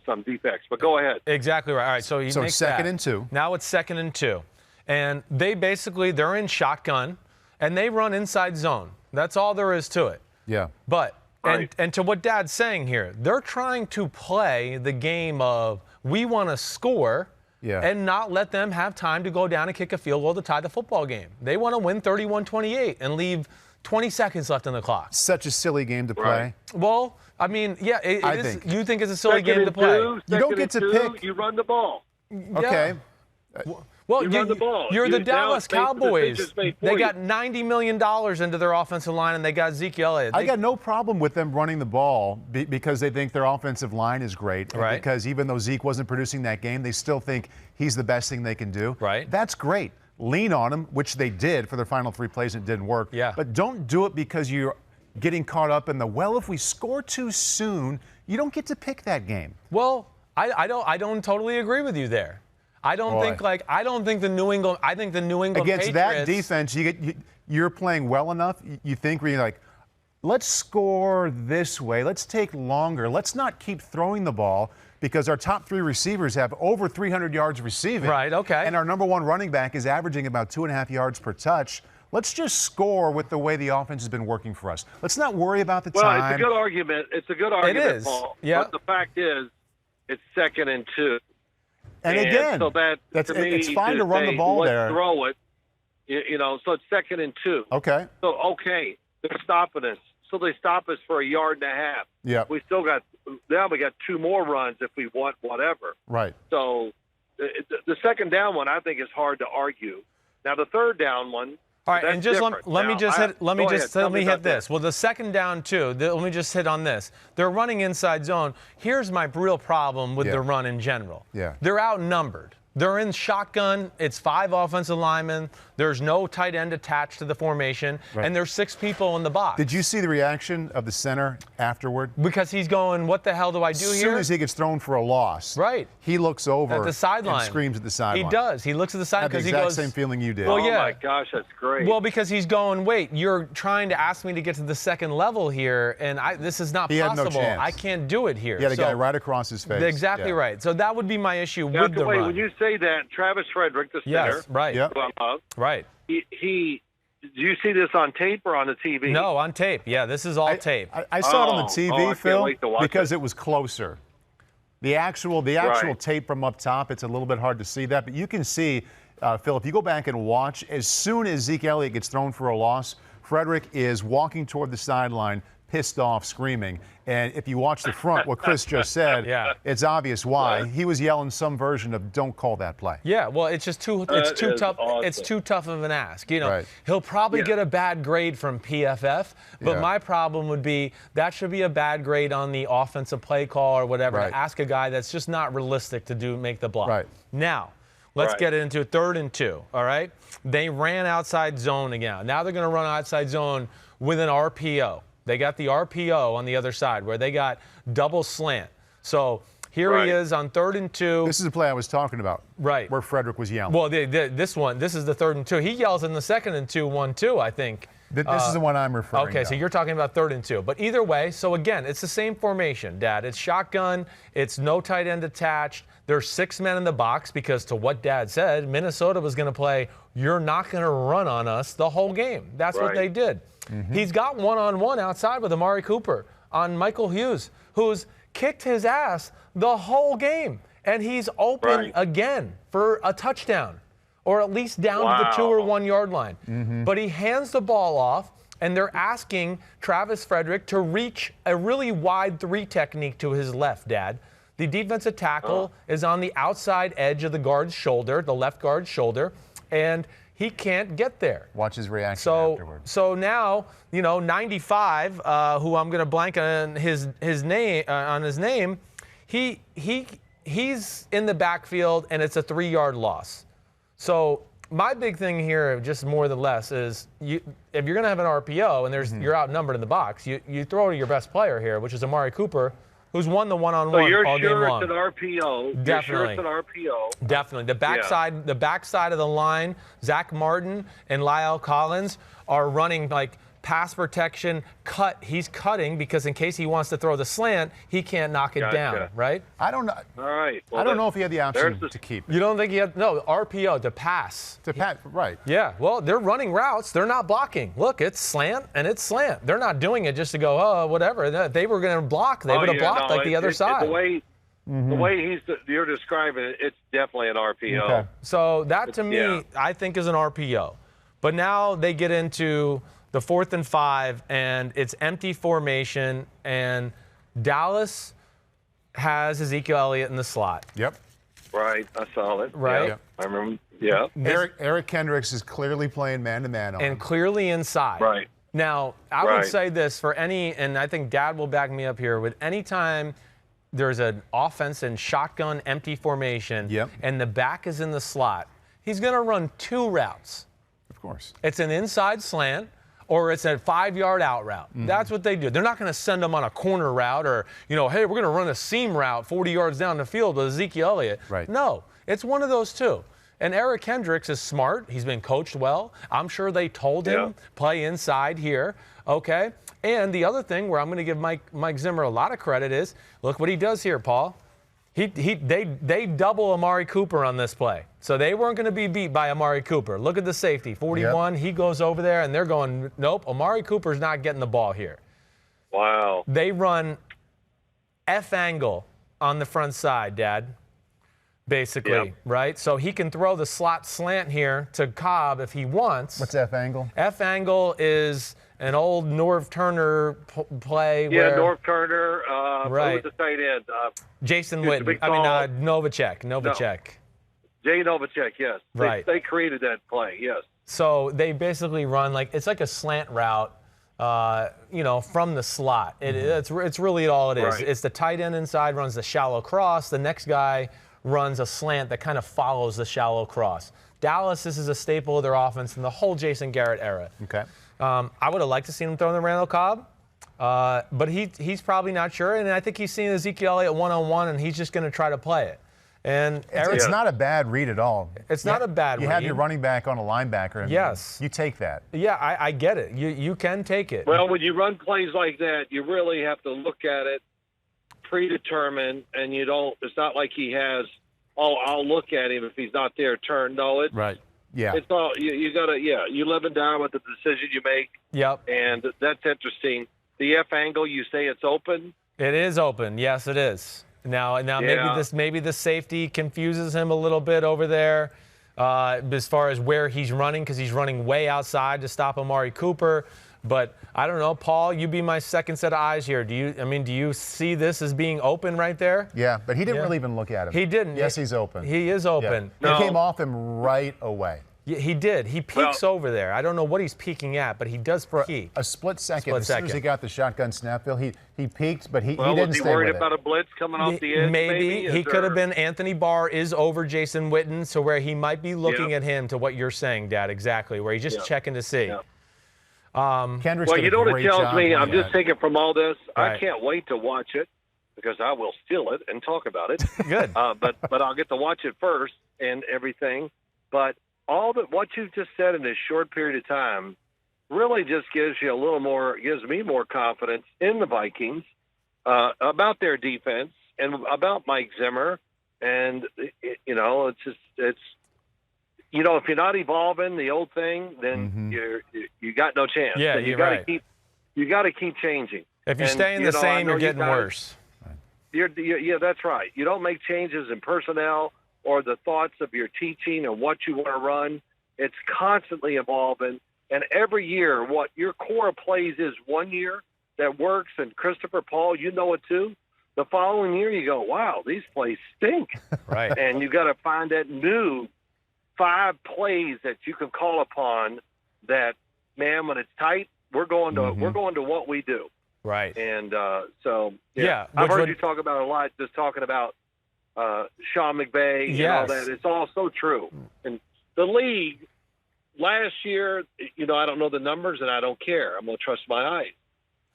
some defects. But go ahead. Exactly right. All right, so he makes second and 2. Now it's 2nd and 2. And they're in shotgun, and they run inside zone. That's all there is to it. Yeah. But, and to what Dad's saying here, they're trying to play the game of we want to score and not let them have time to go down and kick a field goal to tie the football game. They want to win 31-28 and leave 20 seconds left on the clock. Such a silly game to play. Right. Well, I mean, it is. You think it's a silly game to play. You don't get to pick. You run the ball. Okay. Well, run the ball. You're the Dallas Cowboys. They got $90 million into their offensive line, and they got Ezekiel Elliott. I got no problem with them running the ball because they think their offensive line is great. Right. Because even though Zeke wasn't producing that game, they still think he's the best thing they can do. Right. That's great. Lean on him, which they did for their final 3 plays, and it didn't work. Yeah. But don't do it because getting caught up in if we score too soon, you don't get to pick that game. Well, I don't totally agree with you there. I don't think the New England against Patriots, that defense, you're playing well enough. You think where you're like, let's score this way. Let's take longer. Let's not keep throwing the ball because our top 3 receivers have over 300 yards receiving. Right. Okay. And our number 1 running back is averaging about 2.5 yards per touch. Let's just score with the way the offense has been working for us. Let's not worry about the time. Well, it's a good argument. It's a good argument, it is. Paul. Yeah. But the fact is, it's 2nd and 2. And again, so it's fine to run the ball there. Throw it. So it's 2nd and 2. Okay. So, they're stopping us. So they stop us for 1.5 yards. Yeah. We got 2 more runs if we want whatever. Right. So the second down one, I think, is hard to argue. Now the third down one. All right, and just let me hit this. Well, the second down too. Let me just hit on this. They're running inside zone. Here's my real problem with the run in general. Yeah. They're outnumbered. They're in shotgun. It's 5 offensive linemen. There's no tight end attached to the formation, and there's 6 people in the box. Did you see the reaction of the center afterward? Because he's going, what the hell do I do here? As soon as he gets thrown for a loss, he looks over at the sideline and screams at the sideline. He does. He looks at the sideline because he goes. The exact same feeling you did. Well, yeah. Oh my gosh, that's great. Well, because he's going, wait, you're trying to ask me to get to the second level here, and this is not possible. Had no chance. I can't do it here. He had a guy right across his face. Exactly right. So that would be my issue with the run. When you say that, Travis Frederick, the center. Yes, right. Yep. Right. Do you see this on tape or on the TV? No, on tape. Yeah, this is all tape. I saw it on the TV, Phil, because it was closer. The actual tape from up top, it's a little bit hard to see that, but you can see, Phil, if you go back and watch, as soon as Zeke Elliott gets thrown for a loss, Frederick is walking toward the sideline, pissed off, screaming. And if you watch the front, what Chris just said, it's obvious why. Right. He was yelling some version of "Don't call that play." Yeah, well, it's just too tough. Awesome. It's too tough of an ask. He'll probably get a bad grade from PFF, but my problem would be that should be a bad grade on the offensive play call or whatever to ask a guy that's just not realistic to make the block. Right. Now, let's get into 3rd and 2. All right, they ran outside zone again. Now they're going to run outside zone with an RPO. They got the RPO on the other side where they got double slant. So here he is on 3rd and 2. This is the play I was talking about. Right. Where Frederick was yelling. Well, this is the 3rd and 2. He yells in the 2nd and 2, 1-2, I think. This is the one I'm referring to. Okay, so you're talking about 3rd and 2. But either way, so again, it's the same formation, Dad. It's shotgun. It's no tight end attached. There's 6 men in the box because to what Dad said, Minnesota was going to play, you're not going to run on us the whole game. That's what they did. Mm-hmm. He's got one-on-one outside with Amari Cooper on Michael Hughes, who's kicked his ass the whole game. And he's open again for a touchdown, or at least down to the 2 or 1 yard line. Mm-hmm. But he hands the ball off, and they're asking Travis Frederick to reach a really wide 3 technique to his left, Dad. The defensive tackle is on the outside edge of the guard's shoulder, the left guard's shoulder, and he can't get there. Watch his reaction afterwards. So now, 95, who I'm going to blank on his name, he's in the backfield, and it's a 3-yard loss. So my big thing here, just more than less, is if you're going to have an RPO and you're outnumbered in the box, you throw to your best player here, which is Amari Cooper, who's won the one-on-one all game long. So you're sure it's an RPO. Definitely. You're sure it's an RPO. Definitely. The backside of the line, Zach Martin and Lyle Collins are running like pass protection, cut. He's cutting because in case he wants to throw the slant, he can't knock it down, right? I don't know. All right. Well, I don't know if he had the option to keep it. You don't think he had? No, RPO, to pass. To pass, right. Yeah, well, they're running routes. They're not blocking. Look, it's slant and it's slant. They're not doing it just to go, oh, whatever. They were going to block. They would have blocked like the other side. The way you're describing it, it's definitely an RPO. Okay. So that to me, I think is an RPO. But now they get into the 4th and 5, and it's empty formation, and Dallas has Ezekiel Elliott in the slot. Yep. Right, I saw it. Right. Yep. I remember. Yeah. Eric Kendricks is clearly playing man-to-man on him. And clearly inside. Right. Now, I would say this for any, and I think Dad will back me up here, with any time there's an offense in shotgun empty formation, and the back is in the slot, he's going to run 2 routes. Of course. It's an inside slant, or it's a 5-yard out route. That's what they do. They're not going to send them on a corner route or, hey, we're going to run a seam route 40 yards down the field with Ezekiel Elliott. Right. No, it's one of those two. And Eric Hendricks is smart. He's been coached well. I'm sure they told him, play inside here, okay? And the other thing where I'm going to give Mike Zimmer a lot of credit is, look what he does here, Paul. They double Amari Cooper on this play. So they weren't going to be beat by Amari Cooper. Look at the safety, 41. He goes over there, and they're going, nope, Amari Cooper's not getting the ball here. Wow. They run F angle on the front side, Dad, basically, right? So he can throw the slot slant here to Cobb if he wants. What's F angle? F angle is an old Norv Turner play. Yeah, where, Norv Turner. Right. Who was the tight end? Jason Witten. Novacek. No. Jay Novacek, yes. Right. They created that play, yes. So they basically run it's like a slant route, from the slot. It's really all it is. Right. It's the tight end inside runs the shallow cross. The next guy runs a slant that kind of follows the shallow cross. Dallas, this is a staple of their offense in the whole Jason Garrett era. Okay. I would have liked to see him throw the Randall Cobb, but he's probably not sure. And I think he's seen Ezekiel Elliott one-on-one, and he's just going to try to play it. And it's not a bad read at all. It's not a bad read. You have your running back on a linebacker, and yes, you take that. Yeah, I get it. You can take it. Well, when you run plays like that, you really have to look at it predetermined, and you don't. It's not like he has. Oh, I'll look at him if he's not there. Turn. No, it's right. Yeah. It's all you gotta. Yeah, you live and die with the decision you make. Yep. And that's interesting. The F angle, you say it's open. It is open. Yes, it is. Now maybe the safety confuses him a little bit over there as far as where he's running, because he's running way outside to stop Amari Cooper. But I don't know, Paul, you be my second set of eyes here. Do you see this as being open right there? Yeah, but he didn't really even look at him. He didn't. Yes, he's open. He is open. Yeah. He came off him right away. Yeah, he did. He peeks over there. I don't know what he's peeking at, but he does peek. A split second. As soon as he got the shotgun snap, Bill, he peeked, but he didn't stay with it. Was he worried about a blitz coming off the edge? Maybe. He could have been. Anthony Barr is over Jason Witten, so where he might be looking at him to what you're saying, Dad, exactly, where he's just checking to see. Yeah. You know what it tells me? I'm just thinking from all this, right. I can't wait to watch it because I will steal it and talk about it. Good. But I'll get to watch it first and everything. But what you've just said in this short period of time really just gives me more confidence in the Vikings, about their defense and about Mike Zimmer. And, if you're not evolving the old thing, then you got no chance. Yeah, you got to keep changing. If you're staying the same, you're getting worse. Yeah, that's right. You don't make changes in personnel or the thoughts of your teaching and what you want to run. It's constantly evolving. And every year, what your core plays is one year that works, and Christopher, Paul, you know it too. The following year, you go, wow, these plays stink. Right. And you got to find that new 5 plays that you can call upon that, man, when it's tight, we're going to what we do. Right. And I've heard you talk about a lot, just talking about Sean McVay and all that. It's all so true. And the league last year, I don't know the numbers and I don't care. I'm going to trust my eyes.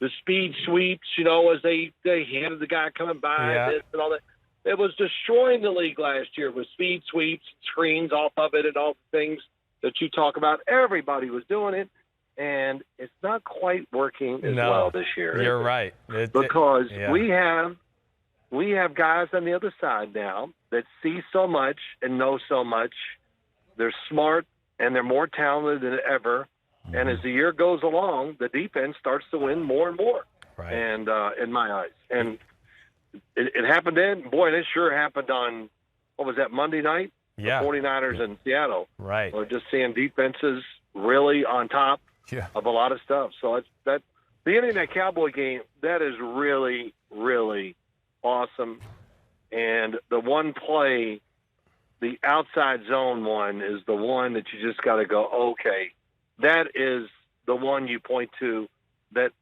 The speed sweeps, as they handed the guy coming by this and all that. It was destroying the league last year with speed sweeps, screens off of it, and all the things that you talk about. Everybody was doing it, and it's not quite working as well this year. You're right. Because we have guys on the other side now that see so much and know so much. They're smart, and they're more talented than ever. And as the year goes along, the defense starts to win more and more. Right. And in my eyes. And it happened then. Boy, it sure happened on, what was that, Monday night? Yeah. The 49ers in Seattle. Right. We're just seeing defenses really on top of a lot of stuff. So the ending of that Cowboy game, that is really, really awesome. And the one play, the outside zone one, is the one that you just got to go, okay, that is the one you point to that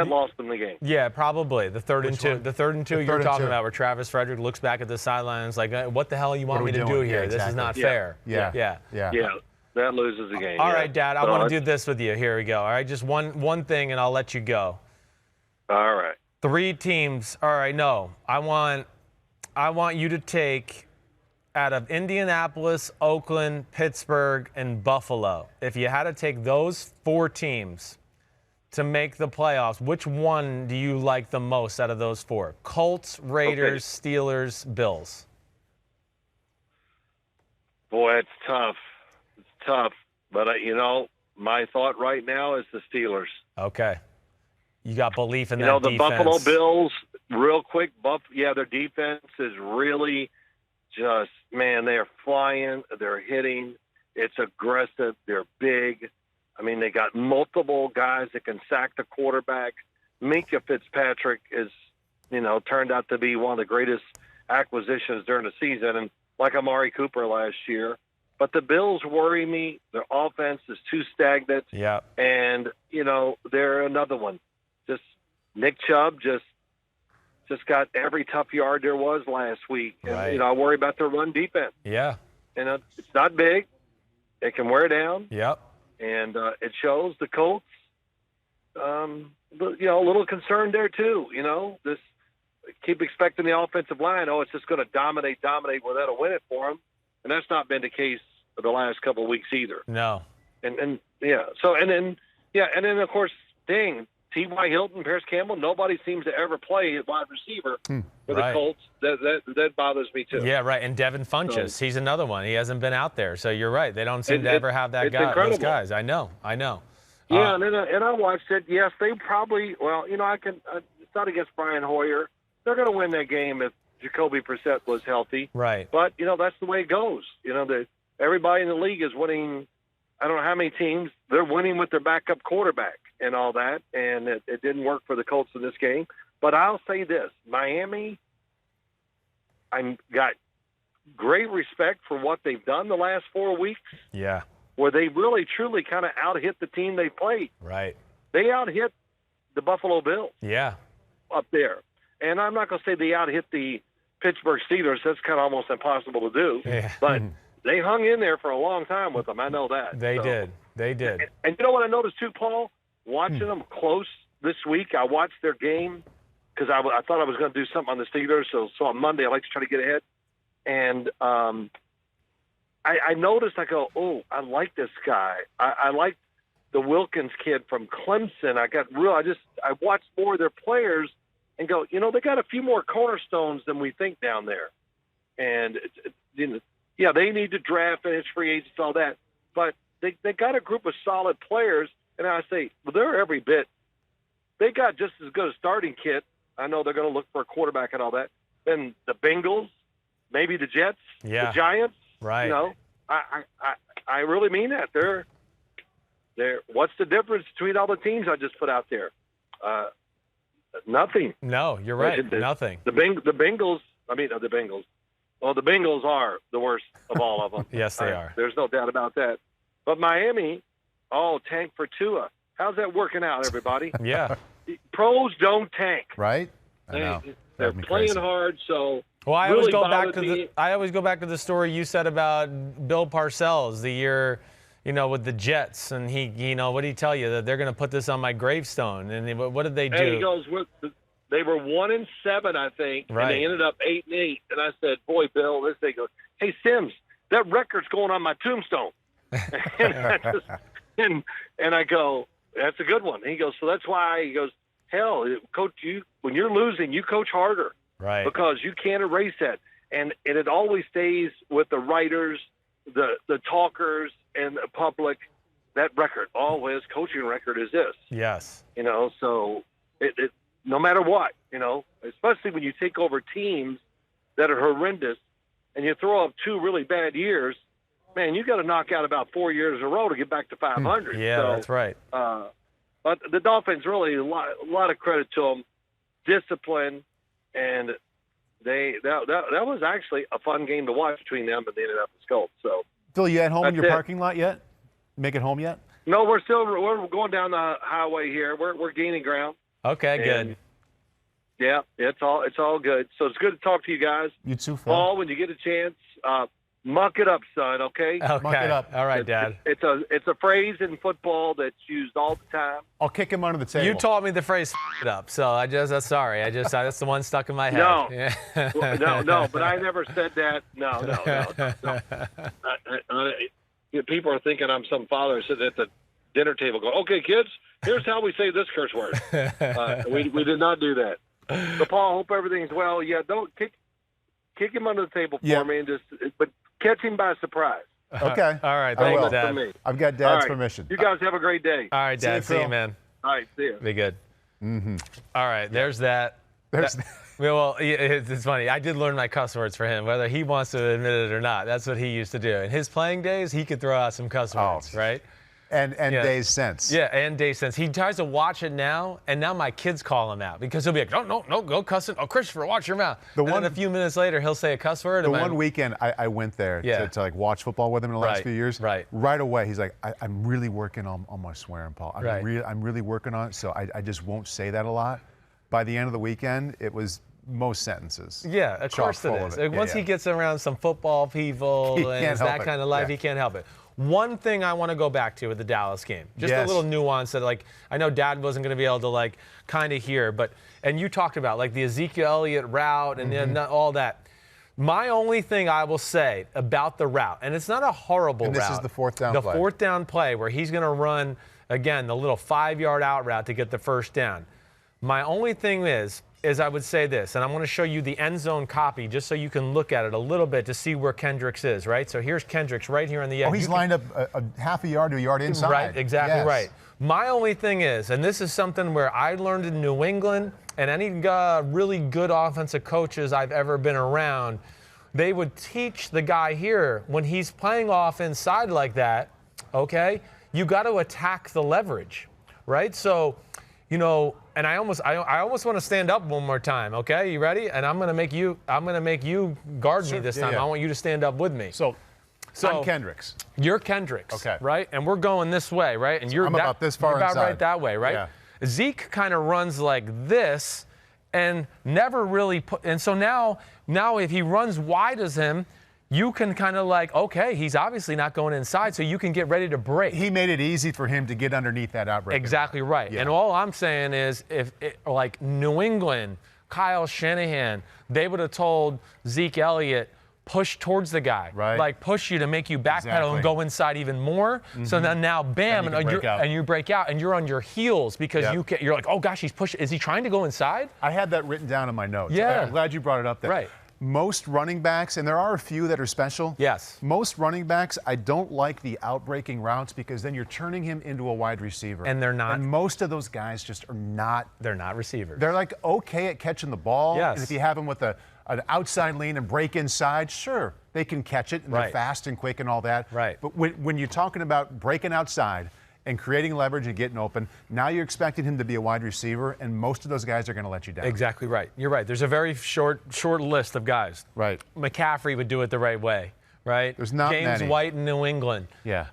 lost them the game. Yeah, probably. The third and two. The third and two you're talking about, where Travis Frederick looks back at the sidelines like, what the hell you want me to do here? Exactly. This is not fair. Yeah. That loses the game. All right, Dad, I want to do this with you. Here we go. All right, just one thing, and I'll let you go. All right. 3 teams. All right, no. I want you to take out of Indianapolis, Oakland, Pittsburgh, and Buffalo. If you had to take those 4 teams to make the playoffs, which one do you like the most out of those 4? Colts, Raiders, Steelers, Bills. Boy, it's tough. It's tough. But, my thought right now is the Steelers. Okay. You got belief in that the defense. Buffalo Bills, real quick, their defense is really just, man, they're flying. They're hitting. It's aggressive. They're big. I mean, they got multiple guys that can sack the quarterback. Minkah Fitzpatrick is, turned out to be one of the greatest acquisitions during the season, and like Amari Cooper last year. But the Bills worry me. Their offense is too stagnant. Yeah. And, they're another one. Just Nick Chubb just got every tough yard there was last week. Right. And, I worry about their run defense. Yeah. And it's not big. It can wear down. Yep. And it shows the Colts, a little concerned there too. This keep expecting the offensive line. Oh, it's just going to dominate. Well, that'll win it for them, and that's not been the case for the last couple of weeks either. No. And then of course, T.Y. Hilton, Paris Campbell. Nobody seems to ever play at wide receiver for the Colts. That bothers me too. Yeah, right. And Devin Funchess, he's another one. He hasn't been out there, so you're right. They don't seem to ever have that guy. Incredible. Those guys. I know. Yeah, and I watched it. Yes, they probably. Well, it's not against Brian Hoyer. They're going to win that game if Jacoby Brissett was healthy. Right. But that's the way it goes. Everybody in the league is winning. I don't know how many teams they're winning with their backup quarterback and all that, and it didn't work for the Colts in this game. But I'll say this: Miami, I've got great respect for what they've done the last 4 weeks. Yeah. Where they really, truly kind of out-hit the team they played. Right. They out-hit the Buffalo Bills. Yeah. Up there. And I'm not going to say they out-hit the Pittsburgh Steelers. That's kind of almost impossible to do. Yeah. But they hung in there for a long time with them. I know that. They did. And you know what I noticed too, Paul? Watching them close this week, I watched their game because I thought I was going to do something on the Steelers. So on Monday, I like to try to get ahead. And I noticed, I go, oh, I like this guy. I like the Wilkins kid from Clemson. I watched more of their players and go, they got a few more cornerstones than we think down there. And, they need to draft and it's free agents, all that. But they got a group of solid players. And I say, well, they're every bit. They got just as good a starting kit. I know they're going to look for a quarterback and all that. Then the Bengals, maybe the Jets, the Giants. Right. I really mean that. They're what's the difference between all the teams I just put out there? Nothing. No, you're right. Nothing. The Bengals. The Bengals. Well, the Bengals are the worst of all of them. Yes, they are. There's no doubt about that. But Miami, tank for Tua. How's that working out, everybody? Yeah. Pros don't tank. Right? I know. They're playing hard, so. Well, I really always go back to the story you said about Bill Parcells the year, with the Jets, and he, what did he tell you, that they're going to put this on my gravestone? And what did they do? And he goes, they were 1-7, I think, right. And they ended up 8-8. And I said, boy, Bill, they go, hey Simms, that record's going on my tombstone. and I go, that's a good one. And he goes, so that's why. He goes, hell, coach, when you're losing, you coach harder. Right. Because you can't erase that. And it always stays with the writers, the talkers, and the public. That record, his coaching record is this. Yes. So it no matter what, especially when you take over teams that are horrendous and you throw up 2 really bad years, man, you got to knock out about 4 years in a row to get back to 500. Yeah, that's right. But the Dolphins, really, a lot of credit to them. Discipline. And that was actually a fun game to watch between them and the Indianapolis Colts. So, Phil, you at home in your parking lot yet? Make it home yet? No, we're going down the highway here. We're gaining ground. Okay, good. Yeah, it's all good. So it's good to talk to you guys. You too, Phil. Paul, when you get a chance, Muck it up, son, okay? Okay. Muck it up. All right, Dad. It's a phrase in football that's used all the time. I'll kick him under the table. You taught me the phrase "f it up," so that's sorry. That's the one stuck in my head. No, Yeah. no, but I never said that. No. People are thinking I'm some father sitting at the dinner table going, okay, kids, here's how we say this curse word. We did not do that. So, Paul, hope everything's well. Yeah, don't kick him under the table for me, but catch him by surprise. Okay. All right. Thanks, Dad. I've got Dad's permission. You guys have a great day. All right, Dad. See you, man. All right, see you. Be good. Mm-hmm. All right. There's that. Well, it's funny. I did learn my cuss words for him, whether he wants to admit it or not. That's what he used to do. In his playing days, he could throw out some cuss words, right? And days since. Yeah, and days since. He tries to watch it now, and now my kids call him out because he'll be like, no, go cussing. Oh, Christopher, watch your mouth. Then a few minutes later, he'll say a cuss word. The one weekend I went there to like watch football with him in the last few years. Right. Right away, he's like, I'm really working on my swearing, Paul. I'm really working on it, so I just won't say that a lot. By the end of the weekend, it was most sentences. Yeah, of course it is. Once he gets around some football people and that kind of life, he can't help it. One thing I want to go back to with the Dallas game, just a little nuance that, like, I know Dad wasn't going to be able to, like, kind of hear, and you talked about, like, the Ezekiel Elliott route and then all that. My only thing I will say about the route, and it's not a horrible route. This is the fourth down play. The fourth down play where he's going to run, again, the little 5-yard out route to get the first down. My only thing is I would say this, and I'm going to show you the end zone copy just so you can look at it a little bit to see where Kendricks is, right? So here's Kendricks right here on the edge. Oh, he's lined up a half a yard to a yard inside. Right, exactly right. My only thing is, and this is something where I learned in New England, and any really good offensive coaches I've ever been around, they would teach the guy here, when he's playing off inside like that, okay, you got to attack the leverage, right? So, and I almost want to stand up one more time. Okay, you ready? And I'm gonna make you guard me this time. I want you to stand up with me. So I'm Kendricks. You're Kendricks. Okay. Right? And we're going this way, right? And I'm about this far about inside. right that way, right? Yeah. Zeke kind of runs like this and never really and so now if he runs wide as him, you can kind of like, okay, he's obviously not going inside, so you can get ready to break. He made it easy for him to get underneath that outbreak. Exactly right. Yeah. And all I'm saying is, like New England, Kyle Shanahan, they would have told Zeke Elliott, push towards the guy, right? Like push you to make you backpedal and go inside even more. Mm-hmm. So then now, bam, and you break out, and you're on your heels because you're like, oh gosh, he's pushing. Is he trying to go inside? I had that written down in my notes. Yeah. I'm glad you brought it up there. Right. Most running backs, and there are a few that are special. Yes. Most running backs, I don't like the outbreaking routes because then you're turning him into a wide receiver. And they're not. And most of those guys just are not. They're not receivers. They're like okay at catching the ball. Yes. And if you have them with an outside lean and break inside, sure, they can catch it and they're fast and quick and all that. Right. But when you're talking about breaking outside and creating leverage and getting open, now you're expecting him to be a wide receiver, and most of those guys are going to let you down. Exactly right. You're right. There's a very short list of guys. Right. McCaffrey would do it the right way, right? There's not James many. White in New England. Yeah.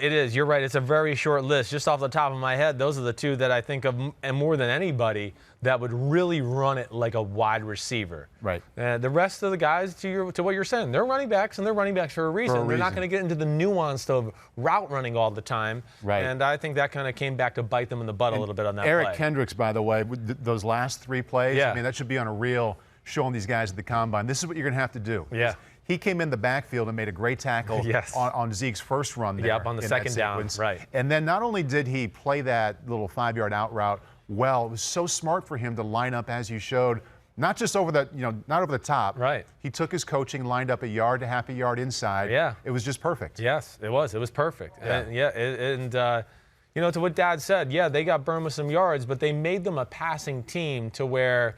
It is. You're right. It's a very short list. Just off the top of my head, those are the two that I think of, and more than anybody, that would really run it like a wide receiver. Right. The rest of the guys, to what you're saying, they're running backs, and they're running backs for a reason. They're not going to get into the nuance of route running all the time. Right. And I think that kind of came back to bite them in the butt a little bit on that Eric play. Kendricks, by the way, with those last 3 plays, I mean, that should be on a reel showing these guys at the combine. This is what you're going to have to do. Yeah. He came in the backfield and made a great tackle on Zeke's first run there. Yep, on the second down, right. And then not only did he play that little 5-yard out route well, it was so smart for him to line up as you showed, not just over the, not over the top. Right. He took his coaching, lined up a yard to half a yard inside. Yeah. It was just perfect. Yes, it was. It was perfect. Yeah. And to what Dad said, they got burned with some yards, but they made them a passing team to where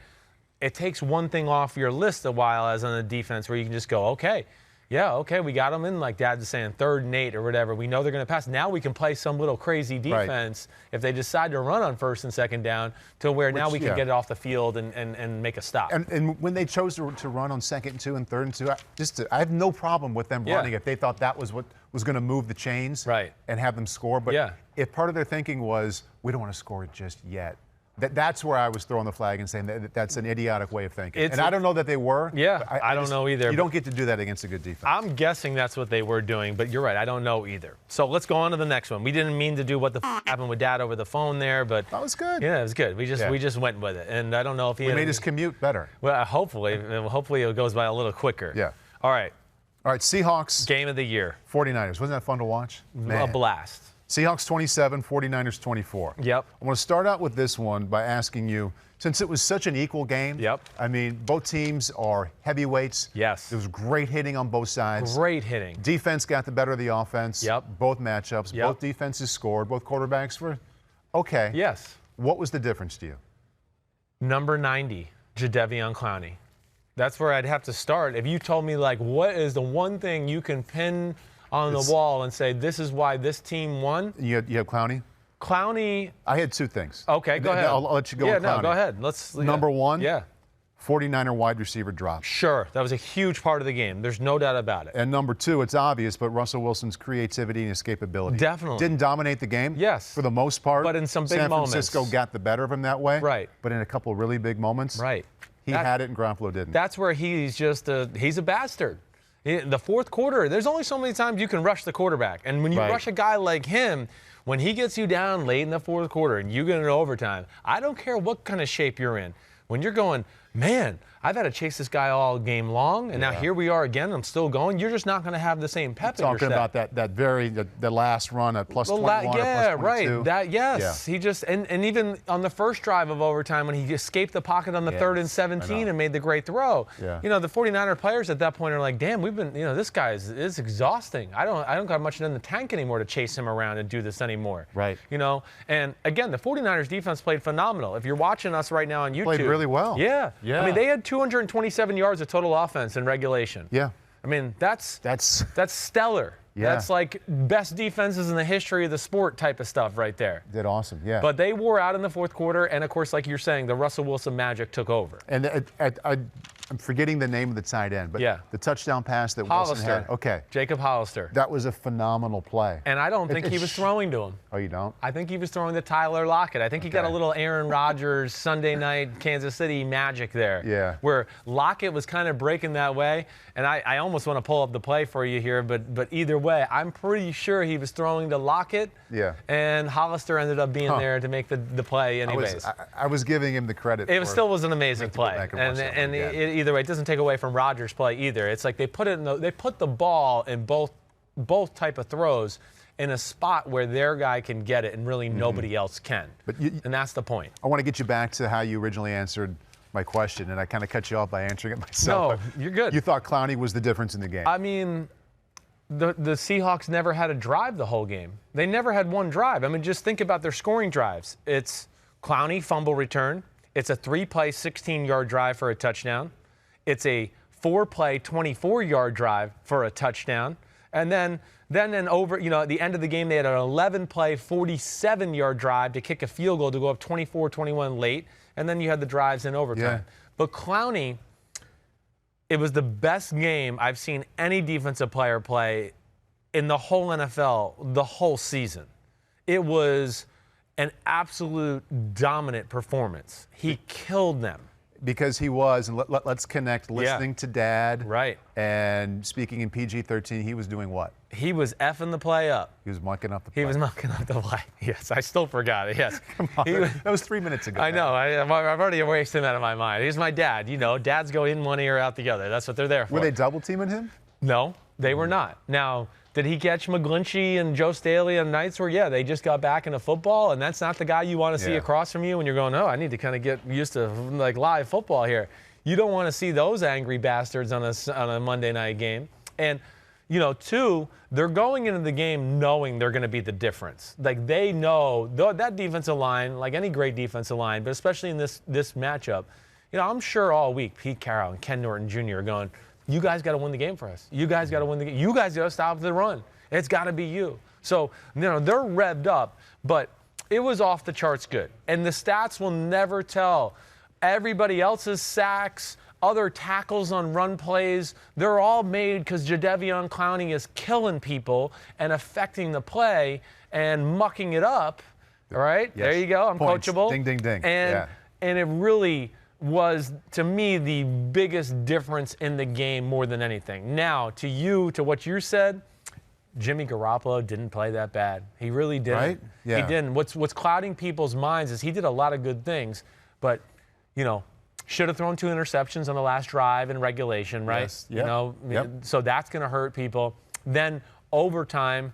it takes one thing off your list a while as on the defense where you can just go, okay, we got them in, like Dad was saying, 3rd and 8 or whatever. We know they're going to pass. Now we can play some little crazy defense if they decide to run on 1st and 2nd down to where now we can get it off the field and make a stop. And when they chose to run on 2nd and 2 and 3rd and 2, I have no problem with them running if they thought that was what was going to move the chains and have them score. But if part of their thinking was, we don't want to score it just yet, That's where I was throwing the flag and saying that's an idiotic way of thinking. And I don't know that they were. Yeah, I don't know either. You don't get to do that against a good defense. I'm guessing that's what they were doing, but you're right. I don't know either. So let's go on to the next one. We didn't mean to do what the happened with Dad over the phone there, but that was good. Yeah, it was good. We just went with it, and I don't know if he made his commute better. Well, hopefully it goes by a little quicker. Yeah. All right. Seahawks. Game of the year. 49ers. Wasn't that fun to watch? Man. A blast. Seahawks 27, 49ers 24. Yep. I want to start out with this one by asking you, since it was such an equal game. Yep. I mean, both teams are heavyweights. Yes. There was great hitting on both sides. Great hitting. Defense got the better of the offense. Yep. Both matchups. Yep. Both defenses scored. Both quarterbacks were okay. Yes. What was the difference to you? Number 90, Jadeveon Clowney. That's where I'd have to start. If you told me, like, what is the one thing you can pin on the wall and say, this is why this team won? You have Clowney? Clowney. I had two things. Okay, go ahead. I'll let you go with Clowney. Yeah, no, go ahead. Number one, yeah. 49er wide receiver drop. Sure, that was a huge part of the game. There's no doubt about it. And number two, it's obvious, but Russell Wilson's creativity and escapability. Definitely. Didn't dominate the game. Yes. For the most part. But in some big moments. San Francisco got the better of him that way. Right. But in a couple of really big moments. Right. He had it and Garoppolo didn't. That's where he's just he's a bastard. The fourth quarter, there's only so many times you can rush the quarterback. And when you rush a guy like him, when he gets you down late in the fourth quarter and you get into overtime, I don't care what kind of shape you're in. When you're going, man, I've had to chase this guy all game long, and now here we are again. I'm still going. You're just not going to have the same pep in your step. Talking about the last run at plus 21 or plus 22. Right. He just and even on the first drive of overtime when he escaped the pocket on the 3rd and 17 and made the great throw. Yeah. You know, the 49er players at that point are like, damn, we've been, this guy is exhausting. I don't got much in the tank anymore to chase him around and do this anymore. Right. And again, the 49ers defense played phenomenal. If you're watching us right now on YouTube. Played really well. Yeah. Yeah. I mean, they had 227 yards of total offense in regulation. Yeah. I mean, that's stellar. Yeah. That's like best defenses in the history of the sport type of stuff right there. Did awesome, yeah. But they wore out in the fourth quarter, and of course, like you're saying, the Russell Wilson magic took over. And I'm forgetting the name of the tight end, but the touchdown pass that Wilson had. Okay. Jacob Hollister. That was a phenomenal play. And I don't think he was throwing to him. Oh, you don't? I think he was throwing to Tyler Lockett. I think he got a little Aaron Rodgers Sunday night Kansas City magic there. Yeah. Where Lockett was kind of breaking that way. And I almost want to pull up the play for you here, but either way, I'm pretty sure he was throwing to Lockett. Yeah. And Hollister ended up being there to make the play anyways. I was giving him the credit. It still was an amazing play. And either way, it doesn't take away from Rodgers' play either. It's like they put the ball in both type of throws in a spot where their guy can get it and really nobody else can. And that's the point. I want to get you back to how you originally answered my question, and I kind of cut you off by answering it myself. No, you're good. You thought Clowney was the difference in the game. I mean, the Seahawks never had a drive the whole game. They never had one drive. I mean, just think about their scoring drives. It's Clowney fumble return. It's a 3-play, 16-yard drive for a touchdown. It's a 4-play, 24-yard drive for a touchdown. And then over, at the end of the game, they had an 11-play, 47-yard drive to kick a field goal to go up 24-21 late. And then you had the drives in overtime. Yeah. But Clowney, it was the best game I've seen any defensive player play in the whole NFL, the whole season. It was an absolute dominant performance. He killed them. Because he was, and let's connect, listening to Dad. Right. And speaking in PG-13, he was doing what? He was effing the play up. He was mucking up the play. He was mucking up the play. Yes, I still forgot it. Yes. Come on. That was 3 minutes ago. I know. I've already erased him out of my mind. He's my dad. Dads go in one ear, out the other. That's what they're there for. Were they double teaming him? No, they were not. Now, did he catch McGlinchey and Joe Staley on nights where, they just got back into football, and that's not the guy you want to see across from you when you're going, I need to kind of get used to live football here. You don't want to see those angry bastards on a Monday night game. And, two, they're going into the game knowing they're going to be the difference. Like, they know that defensive line, like any great defensive line, but especially in this matchup, I'm sure all week Pete Carroll and Ken Norton Jr. are going, you guys got to win the game for us. You guys got to win the game. You guys got to stop the run. It's got to be you. So, they're revved up, but it was off the charts good. And the stats will never tell. Everybody else's sacks, other tackles on run plays, they're all made because Jadeveon Clowney is killing people and affecting the play and mucking it up. All right, there you go. I'm Points. coachable. Ding, ding, ding. And it really was, to me, the biggest difference in the game more than anything. Now, to what you said, Jimmy Garoppolo didn't play that bad. He really didn't. Right? Yeah. He didn't. What's clouding people's minds is he did a lot of good things, but, should have thrown 2 interceptions on the last drive in regulation, right? Yes. Yep. So that's going to hurt people. Then overtime,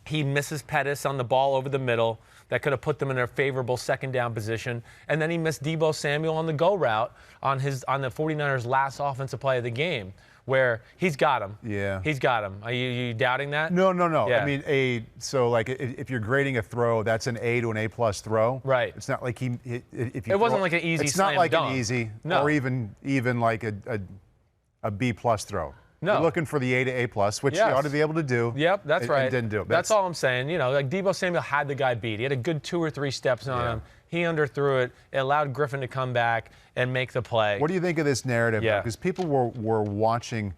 he misses Pettis on the ball over the middle. That could have put them in a favorable second down position. And then he missed Deebo Samuel on the go route on the 49ers' last offensive play of the game, where he's got him. Yeah. He's got him. Are you doubting that? No. Yeah. I mean, if you're grading a throw, that's an A to an A+ throw. Right. It's not like it wasn't like an easy It's not like dunk. an easy No. or even like a B+ throw. No. You're looking for the A to A+, which you ought to be able to do. Yep, that's right. And didn't do it. That's all I'm saying. Like Deebo Samuel had the guy beat. He had a good 2 or 3 steps on him. He underthrew it. It allowed Griffin to come back and make the play. What do you think of this narrative? Yeah. Because people were watching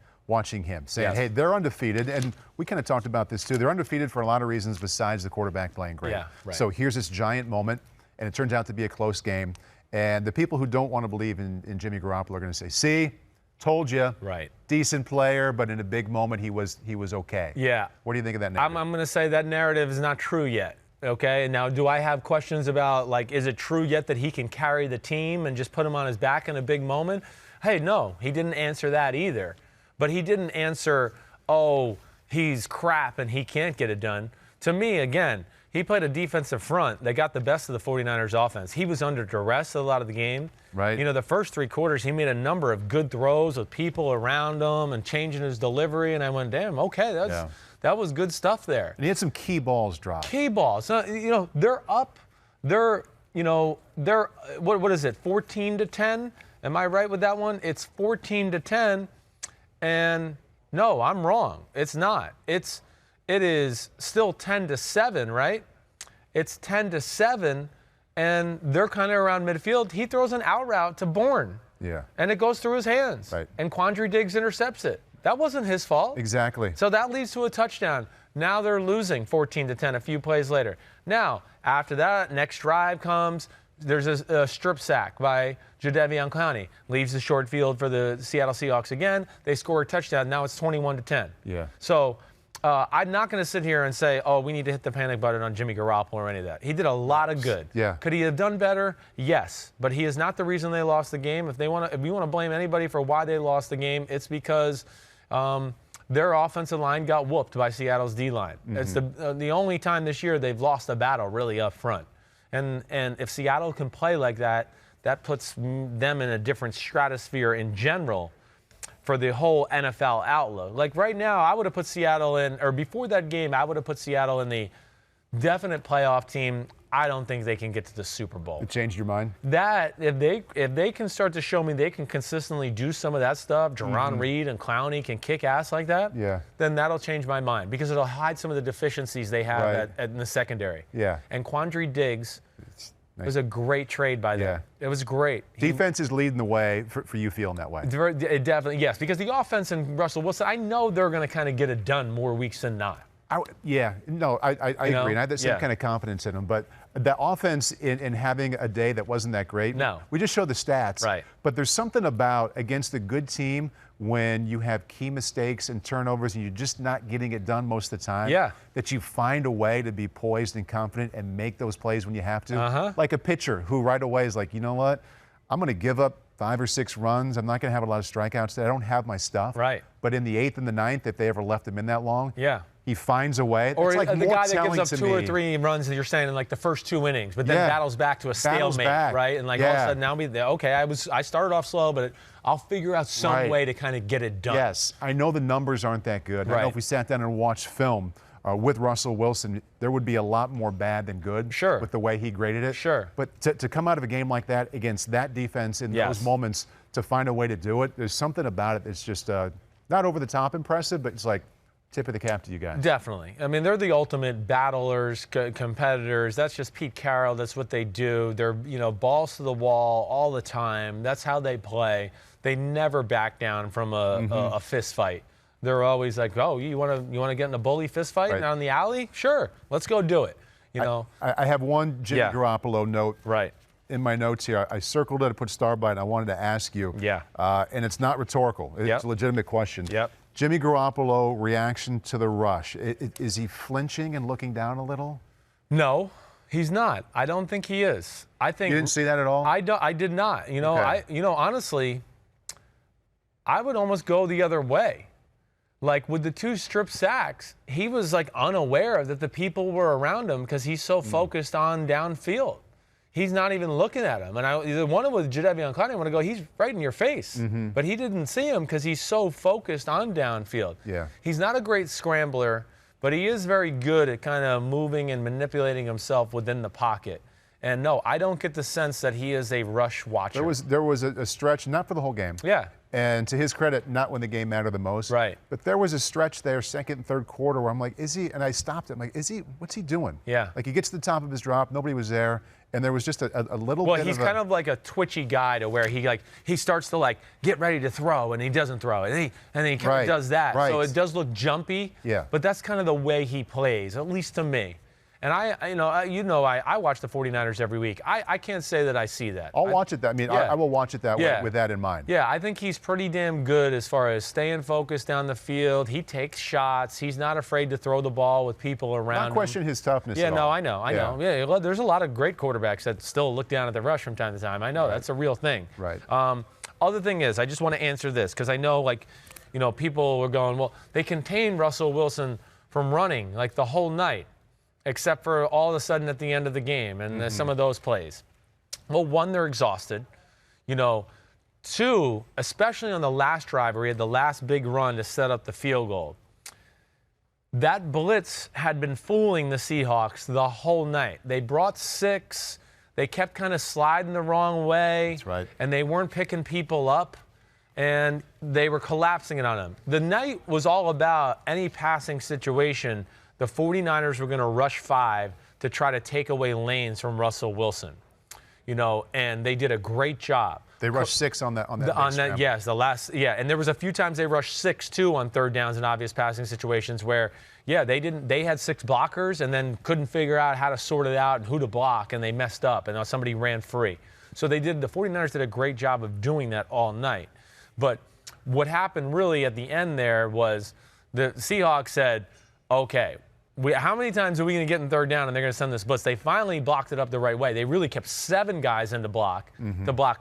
him, saying, hey, they're undefeated. And we kind of talked about this, too. They're undefeated for a lot of reasons besides the quarterback playing great. Yeah, right. So here's this giant moment, and it turns out to be a close game. And the people who don't want to believe in Jimmy Garoppolo are going to say, see, told you. Right. Decent player, but in a big moment, he was okay. Yeah. What do you think of that narrative? I'm going to say that narrative is not true yet. Okay. Now, do I have questions about, is it true yet that he can carry the team and just put him on his back in a big moment? Hey, no, he didn't answer that either. But he didn't answer, he's crap and he can't get it done. To me, again, he played a defensive front that got the best of the 49ers offense. He was under duress a lot of the game. Right. The first 3 quarters, he made a number of good throws with people around him and changing his delivery. And I went, damn, okay, that was good stuff there. And he had some key balls dropped. Key balls. They're up. They're what is it, 14-10? Am I right with that one? It's 14-10. And no, I'm wrong. It's not. It is still 10-7, right? It's 10-7, and they're kind of around midfield. He throws an out route to Bourne. Yeah. And it goes through his hands. Right. And Quandre Diggs intercepts it. That wasn't his fault. Exactly. So that leads to a touchdown. Now they're losing 14-10 a few plays later. Now, after that, next drive comes. There's a strip sack by Jadeveon Clowney. Leaves the short field for the Seattle Seahawks again. They score a touchdown. Now it's 21-10. Yeah. So I'm not going to sit here and say, we need to hit the panic button on Jimmy Garoppolo or any of that. He did a lot of good. Yeah. Could he have done better? Yes. But he is not the reason they lost the game. If you want to blame anybody for why they lost the game, it's because their offensive line got whooped by Seattle's D-line. Mm-hmm. It's the only time this year they've lost a battle really up front. And if Seattle can play like that, that puts them in a different stratosphere in general for the whole NFL outlook. Like right now, I would have put Seattle in, or before that game, I would have put Seattle in the definite playoff team. I don't think they can get to the Super Bowl. It changed your mind? That if they can start to show me they can consistently do some of that stuff, Jerron Reed and Clowney can kick ass like that, then that'll change my mind because it'll hide some of the deficiencies they have in the secondary. Yeah. And Quandre Diggs was a great trade by them. Yeah. It was great. Defense is leading the way for you feeling that way. It definitely, yes, because the offense and Russell Wilson, I know they're going to kind of get it done more weeks than not. I agree. And I have the same kind of confidence in them. But the offense in having a day that wasn't that great, we just showed the stats. Right. But there's something about against a good team when you have key mistakes and turnovers and you're just not getting it done most of the time, that you find a way to be poised and confident and make those plays when you have to. Like a pitcher who right away is like, you know what, I'm going to give up 5 or 6 runs. I'm not going to have a lot of strikeouts today. I don't have my stuff. Right. But in the 8th and the 9th, if they ever left him in that long, he finds a way. Or it's like the guy that gives up 2 or me. 3 runs, you're saying, in like the first 2 innings, but then battles back to a stalemate, right? And like all of a sudden now, I started off slow, but I'll figure out some way to kind of get it done. Yes, I know the numbers aren't that good. I know if we sat down and watched film with Russell Wilson, there would be a lot more bad than good with the way he graded it. But to come out of a game like that against that defense in those moments, to find a way to do it, there's something about it that's just not over the top impressive, but it's like, tip of the cap to you guys. Definitely. I mean, they're the ultimate battlers, competitors. That's just Pete Carroll. That's what they do. They're, balls to the wall all the time. That's how they play. They never back down from a fist fight. They're always like, you want to get in a bully fist fight down in the alley? Sure, let's go do it. You know, I have one Jimmy Garoppolo note. Right. In my notes here, I circled it, I put star by it, and I wanted to ask you. Yeah. And it's not rhetorical. It's a legitimate question. Yep. Jimmy Garoppolo, reaction to the rush. Is he flinching and looking down a little? No, he's not. I don't think he is. I think you didn't see that at all. I did not. You know, honestly, I would almost go the other way. Like with the 2 strip sacks, he was like unaware that the people were around him because he's so focused on downfield. He's not even looking at him. And the one with Jadeveon Clowney, I want to go, he's right in your face. But he didn't see him because he's so focused on downfield. Yeah. He's not a great scrambler, but he is very good at kind of moving and manipulating himself within the pocket. And no, I don't get the sense that he is a rush watcher. There was a stretch, not for the whole game. Yeah. And to his credit, not when the game mattered the most. Right. But there was a stretch there, second and third quarter, where I'm like, is he? And I stopped it. I'm like, what's he doing? Yeah. Like he gets to the top of his drop, nobody was there, and there was just a little bit of Well, he's kind of like a twitchy guy to where he starts to like get ready to throw and he doesn't throw it. And then he kind of does that. Right. So it does look jumpy. Yeah. But that's kind of the way he plays, at least to me. And I watch the 49ers every week. I can't say that I see that. I'll watch it. I will watch it that way with that in mind. Yeah, I think he's pretty damn good as far as staying focused down the field. He takes shots. He's not afraid to throw the ball with people around him. Not question his toughness Yeah, at no, all. I know. Yeah, there's a lot of great quarterbacks that still look down at the rush from time to time. I know that's a real thing. Right. Other thing is, I just want to answer this because I know, people were going, well, they contained Russell Wilson from running like the whole night, except for all of a sudden at the end of the game and some of those plays. Well, one, they're exhausted. Two, especially on the last drive where he had the last big run to set up the field goal, that blitz had been fooling the Seahawks the whole night. They brought 6. They kept kind of sliding the wrong way. That's right. And they weren't picking people up, and they were collapsing it on them. The night was all about any passing situation. The 49ers were going to rush 5 to try to take away lanes from Russell Wilson. And they did a great job. They rushed 6 on that. Yes, and there was a few times they rushed 6 too on third downs and obvious passing situations where, they had 6 blockers and then couldn't figure out how to sort it out and who to block, and they messed up and somebody ran free. So the 49ers did a great job of doing that all night. But what happened really at the end there was the Seahawks said, okay, how many times are we going to get in third down and they're going to send this blitz? They finally blocked it up the right way. They really kept 7 guys in to block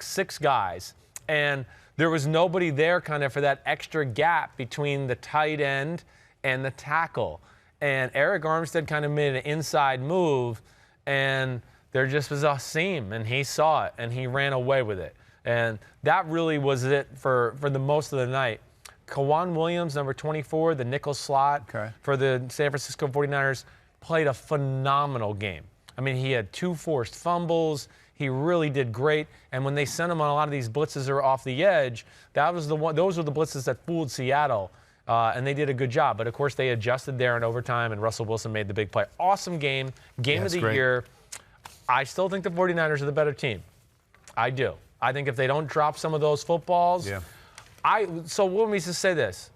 6 guys. And there was nobody there kind of for that extra gap between the tight end and the tackle. And Eric Armstead kind of made an inside move, and there just was a seam, and he saw it, and he ran away with it. And that really was it for the most of the night. Kawan Williams, number 24, the nickel slot for the San Francisco 49ers, played a phenomenal game. I mean, he had 2 forced fumbles. He really did great. And when they sent him on a lot of these blitzes or off the edge, those were the blitzes that fooled Seattle, and they did a good job. But, of course, they adjusted there in overtime, and Russell Wilson made the big play. Awesome game of the year. I still think the 49ers are the better team. I do. I think if they don't drop some of those footballs – So let me just say this.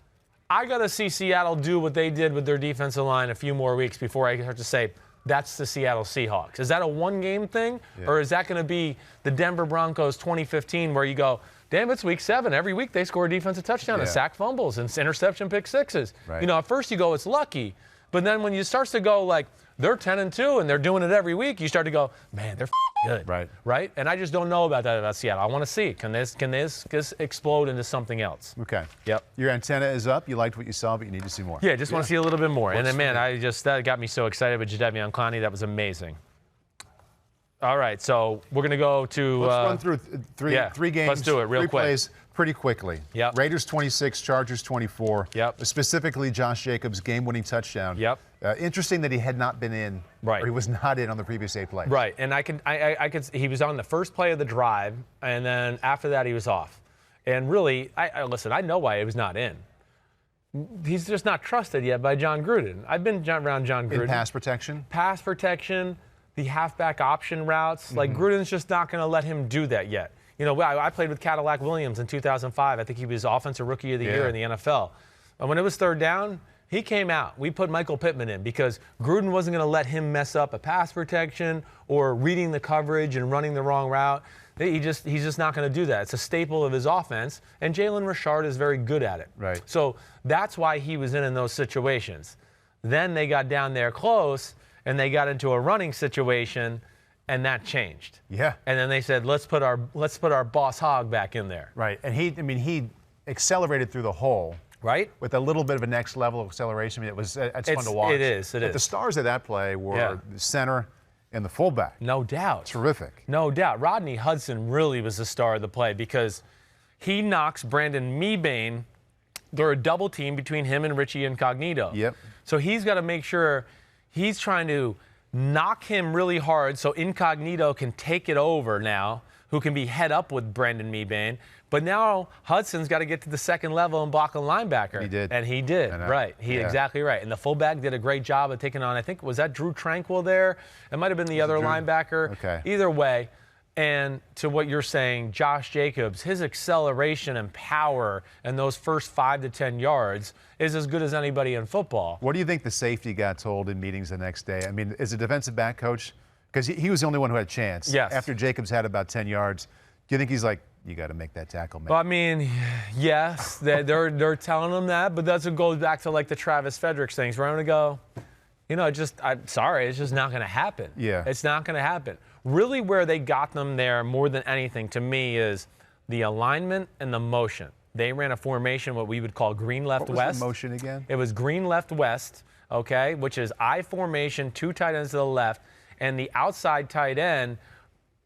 I got to see Seattle do what they did with their defensive line a few more weeks before I have to say that's the Seattle Seahawks. Is that a one-game thing? Or is that going to be the Denver Broncos 2015 where you go, damn, it's week 7. Every week they score a defensive touchdown and sack fumbles and interception pick 6s. Right. At first you go, it's lucky. But then when you start to go like, they're 10-2 and they're doing it every week, you start to go, man, they're good. Right? And I just don't know about that about Seattle. I want to see, can this explode into something else? Okay. Yep. Your antenna is up. You liked what you saw, but you need to see more. Yeah, just want to see a little bit more. And then, man, that got me so excited with Jadeveon Clowney. That was amazing. All right, so we're going to go to... Let's run through three games. Let's do it real quick. Plays pretty quickly. Yep. Raiders 26, Chargers 24. Yep. Specifically, Josh Jacobs' game-winning touchdown. Yep. Interesting that he had not been in, or he was not in on the previous 8 plays. Right, and he was on the first play of the drive, and then after that he was off. And really, listen, I know why he was not in. He's just not trusted yet by John Gruden. I've been around John Gruden. In pass protection? Pass protection, the halfback option routes. Like, Gruden's just not going to let him do that yet. I played with Cadillac Williams in 2005. I think he was Offensive Rookie of the Year in the NFL. And when it was third down, He came out. We put Michael Pittman in because Gruden wasn't going to let him mess up a pass protection or reading the coverage and running the wrong route. He's just not going to do that. It's a staple of his offense, and Jalen Richard is very good at it. Right. So that's why he was in those situations. Then they got down there close, and they got into a running situation, and that changed. Yeah. And then they said, let's put our boss hog back in there. Right. And he accelerated through the hole. Right. With a little bit of a next level of acceleration. I mean, it's fun to watch. It is. But the stars of that play were the center and the fullback. No doubt. Terrific. No doubt. Rodney Huson really was the star of the play because he knocks Brandon Mebane. They're a double team between him and Richie Incognito. Yep. So he's got to make sure he's trying to knock him really hard so Incognito can take it over now, who can be head up with Brandon Mebane. But now Hudson's got to get to the second level and block a linebacker. He did. And he did, right. Exactly right. And the fullback did a great job of taking on, I think, was that Drew Tranquil there? It might have been the other linebacker. Okay. Either way. And to what you're saying, Josh Jacobs, his acceleration and power in those first 5 to 10 yards is as good as anybody in football. What do you think the safety got told in meetings the next day? I mean, as a defensive back coach, because he was the only one who had a chance. Yes. After Jacobs had about 10 yards, do you think he's like, you got to make that tackle, man? Well, I mean, yes, they're telling him that, but that's what goes back to like the Travis Frederick things where I'm going to go, I'm sorry, it's just not going to happen. Yeah. It's not going to happen. Really where they got them there more than anything to me is the alignment and the motion. They ran a formation, what we would call green left west. What was the motion again? It was green left west, okay, which is I formation, 2 tight ends to the left, and the outside tight end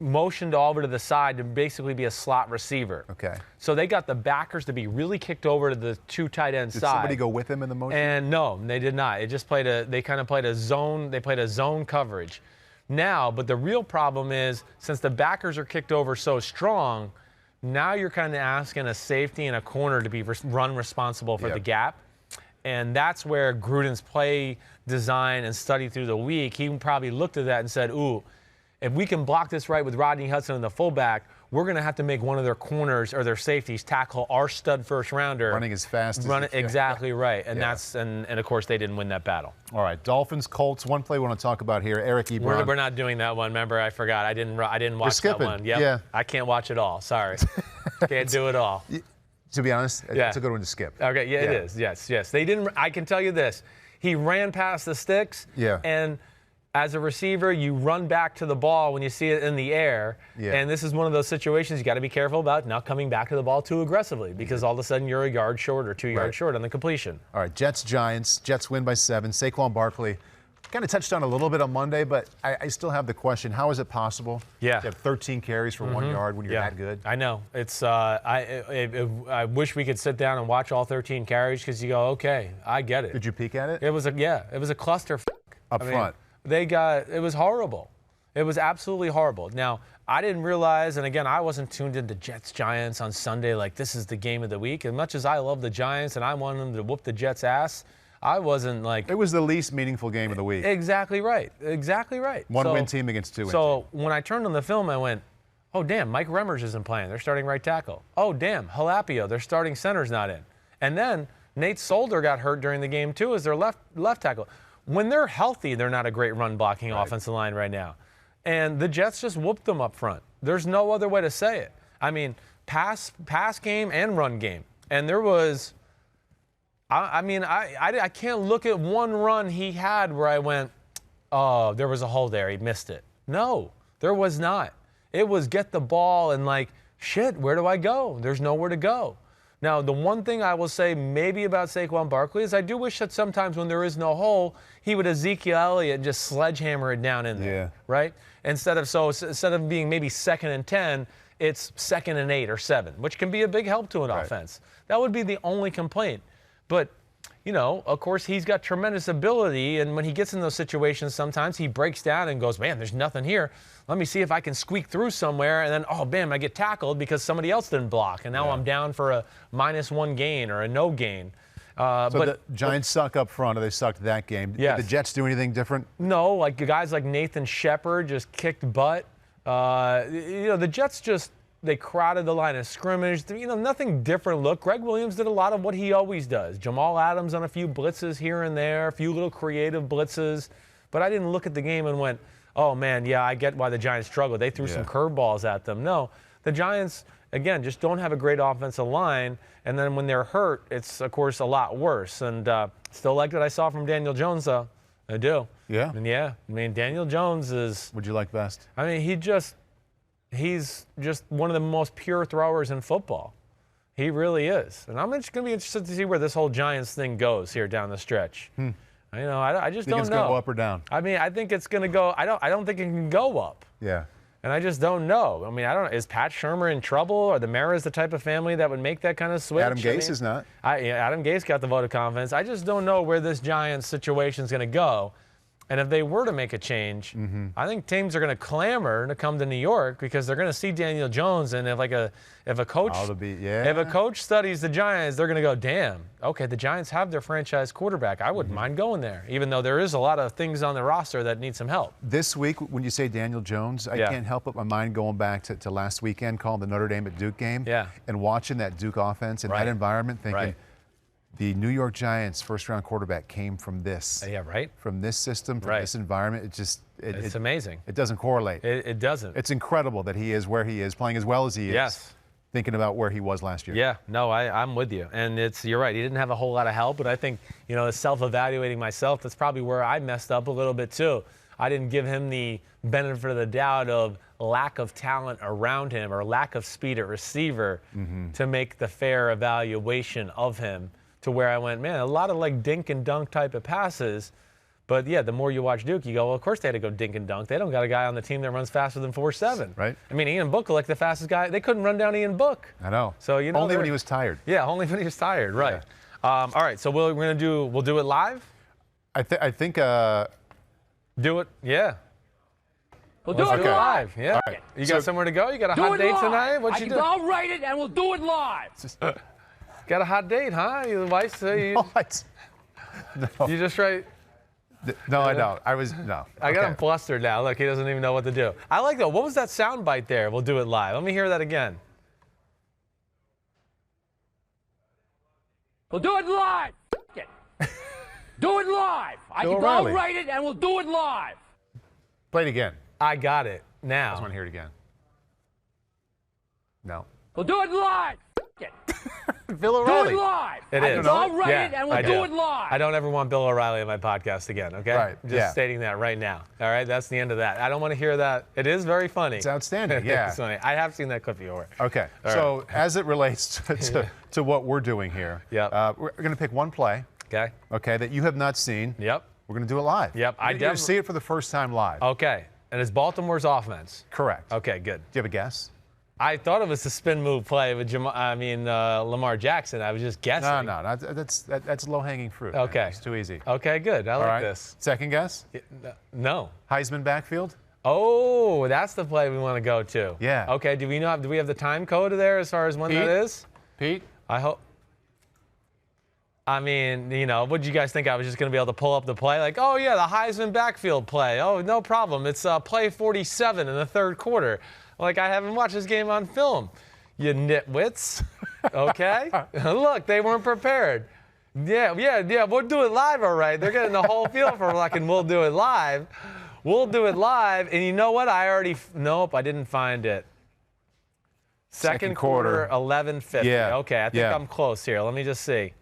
motioned over to the side to basically be a slot receiver. Okay. So they got the backers to be really kicked over to the 2 tight end side. Did somebody go with him in the motion? And no, they did not. It just they kind of played a zone. They played a zone coverage. Now, but the real problem is since the backers are kicked over so strong, now you're kind of asking a safety and a corner to be run responsible for the gap. And that's where Gruden's play design and study through the week, he probably looked at that and said, ooh, if we can block this right with Rodney Hudson and the fullback, we're going to have to make one of their corners or their safeties tackle our stud first rounder. Running as fast as exactly right. And that's and of course they didn't win that battle. All right, Dolphins, Colts. One play we want to talk about here. Eric Ebron. We're not doing that one. Remember, I forgot. I didn't watch that one. Yep. Yeah. I can't watch it all. Sorry. Can't do it all. To be honest, it's a good one to skip. Okay, it is. Yes. They didn't. I can tell you this. He ran past the sticks. Yeah. And as a receiver, you run back to the ball when you see it in the air. Yeah. And this is one of those situations you got to be careful about not coming back to the ball too aggressively because all of a sudden you're a yard short or 2 yards short on the completion. All right, Jets, Giants. Jets win by 7. Saquon Barkley kind of touched on a little bit on Monday, but I still have the question, how is it possible to have 13 carries for 1 yard when you're that good? I know. It's I wish we could sit down and watch all 13 carries because you go, okay, I get it. Did you peek at it? It was a cluster up front. It was horrible. It was absolutely horrible. Now, I didn't realize, and again, I wasn't tuned into Jets-Giants on Sunday like this is the game of the week. As much as I love the Giants and I wanted them to whoop the Jets' ass, I wasn't like... It was the least meaningful game of the week. Exactly right. Exactly right. One-win team against 2-win team. So when I turned on the film, I went, oh, damn, Mike Remmers isn't playing. They're starting right tackle. Oh, damn, Halapio, their starting center's not in. And then Nate Solder got hurt during the game, too, as their left tackle. When they're healthy, they're not a great run-blocking offensive line right now. And the Jets just whooped them up front. There's no other way to say it. I mean, pass game and run game. And there was, I can't look at one run he had where I went, oh, there was a hole there. He missed it. No, there was not. It was get the ball and like, shit, where do I go? There's nowhere to go. Now, the one thing I will say maybe about Saquon Barkley is I do wish that sometimes when there is no hole, he would Ezekiel Elliott and just sledgehammer it down in there, right? Instead of being maybe 2nd and 10, it's 2nd and 8 or 7, which can be a big help to an offense. That would be the only complaint. But, of course, he's got tremendous ability, and when he gets in those situations, sometimes he breaks down and goes, man, there's nothing here. Let me see if I can squeak through somewhere, and then, oh, bam, I get tackled because somebody else didn't block, and now I'm down for a -1 gain or a no gain. But the Giants suck up front, or they sucked that game. Yes. Did the Jets do anything different? No, like guys like Nathan Shepard just kicked butt. The Jets just They crowded the line of scrimmage. Nothing different look. Greg Williams did a lot of what he always does. Jamal Adams on a few blitzes here and there, a few little creative blitzes. But I didn't look at the game and went, oh, man, yeah, I get why the Giants struggled. They threw some curveballs at them. No, the Giants, again, just don't have a great offensive line. And then when they're hurt, it's, of course, a lot worse. And still like what I saw from Daniel Jones, though. I do. Yeah? Daniel Jones is. What'd you like best? He's just one of the most pure throwers in football. He really is. And I'm just going to be interested to see where this whole Giants thing goes here down the stretch. I just don't know. Think it's going to go up or down? I think it's going to go. I don't think it can go up. Yeah. And I just don't know. Is Pat Shurmur in trouble? Are the Maras the type of family that would make that kind of switch? Adam Gase is not. Adam Gase got the vote of confidence. I just don't know where this Giants situation is going to go. And if they were to make a change, I think teams are going to clamor to come to New York because they're going to see Daniel Jones. And if a coach studies the Giants, they're going to go, damn, okay, the Giants have their franchise quarterback. I wouldn't mind going there, even though there is a lot of things on the roster that need some help. This week, when you say Daniel Jones, I can't help but my mind going back to last weekend, calling the Notre Dame at Duke game, and watching that Duke offense in that environment, thinking, the New York Giants' first-round quarterback came from this. Yeah, right. From this system, from this environment. It's amazing. It doesn't correlate. It doesn't. It's incredible that he is where he is, playing as well as he is. Yes. Thinking about where he was last year. Yeah, no, I'm with you. And you're right. He didn't have a whole lot of help, but I think, self-evaluating myself, that's probably where I messed up a little bit too. I didn't give him the benefit of the doubt of lack of talent around him or lack of speed at receiver to make the fair evaluation of him. To where I went, man, a lot of dink and dunk type of passes. But yeah, the more you watch Duke, you go, well, of course they had to go dink and dunk. They don't got a guy on the team that runs faster than 4.7. Right. Ian Book, the fastest guy. They couldn't run down Ian Book. I know. So only when he was tired. Yeah, only when he was tired. Right. Yeah. All right. So we'll do it live. I think. Do it. Yeah. We'll do it live. Yeah. Right. You got somewhere to go? You got a hot date tonight? What you do? I'll write it and we'll do it live. Got a hot date, huh? Your wife say What? No. You just write. No, I don't. No. I got him flustered now. Look, he doesn't even know what to do. I like that. What was that sound bite there? We'll do it live. Let me hear that again. We'll do it live. Do it live. I'll write it and we'll do it live. Play it again. I got it now. I just want to hear it again. No. We'll do it live. Bill O'Reilly. Do it live. It is. I'll write it and we'll do it live. I don't ever want Bill O'Reilly on my podcast again, okay? Right. Just stating that right now. All right? That's the end of that. I don't want to hear that. It is very funny. It's outstanding, yeah. It's funny. I have seen that clip before. Okay. So as it relates to what we're doing here, we're going to pick one play. Okay, that you have not seen. Yep. We're going to do it live. Yep. You're going to see it for the first time live. Okay. And it's Baltimore's offense. Correct. Okay, good. Do you have a guess? I thought it was a spin move play with Lamar Jackson. I was just guessing. No, that's low-hanging fruit. Okay. Man. It's too easy. Okay, good. I like this. Second guess? No. Heisman backfield? Oh, that's the play we want to go to. Yeah. Okay, do we have the time code there as far as when that is? Pete? I hope. What did you guys think? I was just going to be able to pull up the play? Oh, yeah, the Heisman backfield play. Oh, no problem. It's play 47 in the third quarter. I haven't watched this game on film. You nitwits. Okay? Look, they weren't prepared. Yeah, we'll do it live, all right. They're getting the whole feel for and we'll do it live. We'll do it live. And you know what? Nope, I didn't find it. Second quarter, 11:50. Yeah. Okay, I think I'm close here. Let me just see.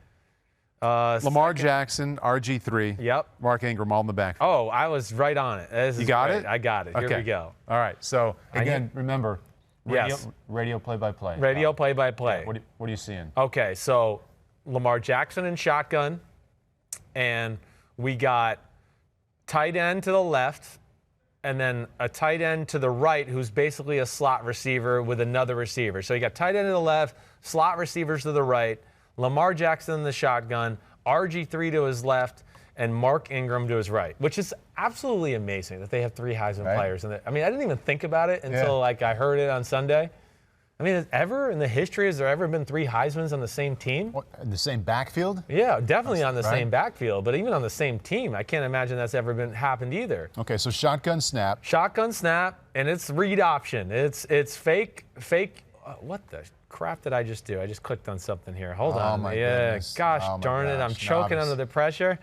Lamar Jackson, RG3. Yep. Mark Ingram all in the back. Oh, I was right on it. You got it? I got it. Okay. Here we go. All right. So, again, remember, radio play-by-play. Radio play-by-play. Yeah, what are you seeing? Okay, so Lamar Jackson in shotgun, and we got tight end to the left, and then a tight end to the right who's basically a slot receiver with another receiver. So you got tight end to the left, slot receivers to the right, Lamar Jackson in the shotgun, RG3 to his left, and Mark Ingram to his right, which is absolutely amazing that they have three Heisman players. I didn't even think about it until I heard it on Sunday. In the history, has there ever been three Heismans on the same team? In the same backfield? Yeah, definitely on the same backfield, but even on the same team, I can't imagine that's ever happened either. Okay, so shotgun snap. Shotgun snap, and it's read option. It's fake What the crap did I just do? I just clicked on something here. Hold on. My goodness. Gosh darn it. I'm choking under the pressure.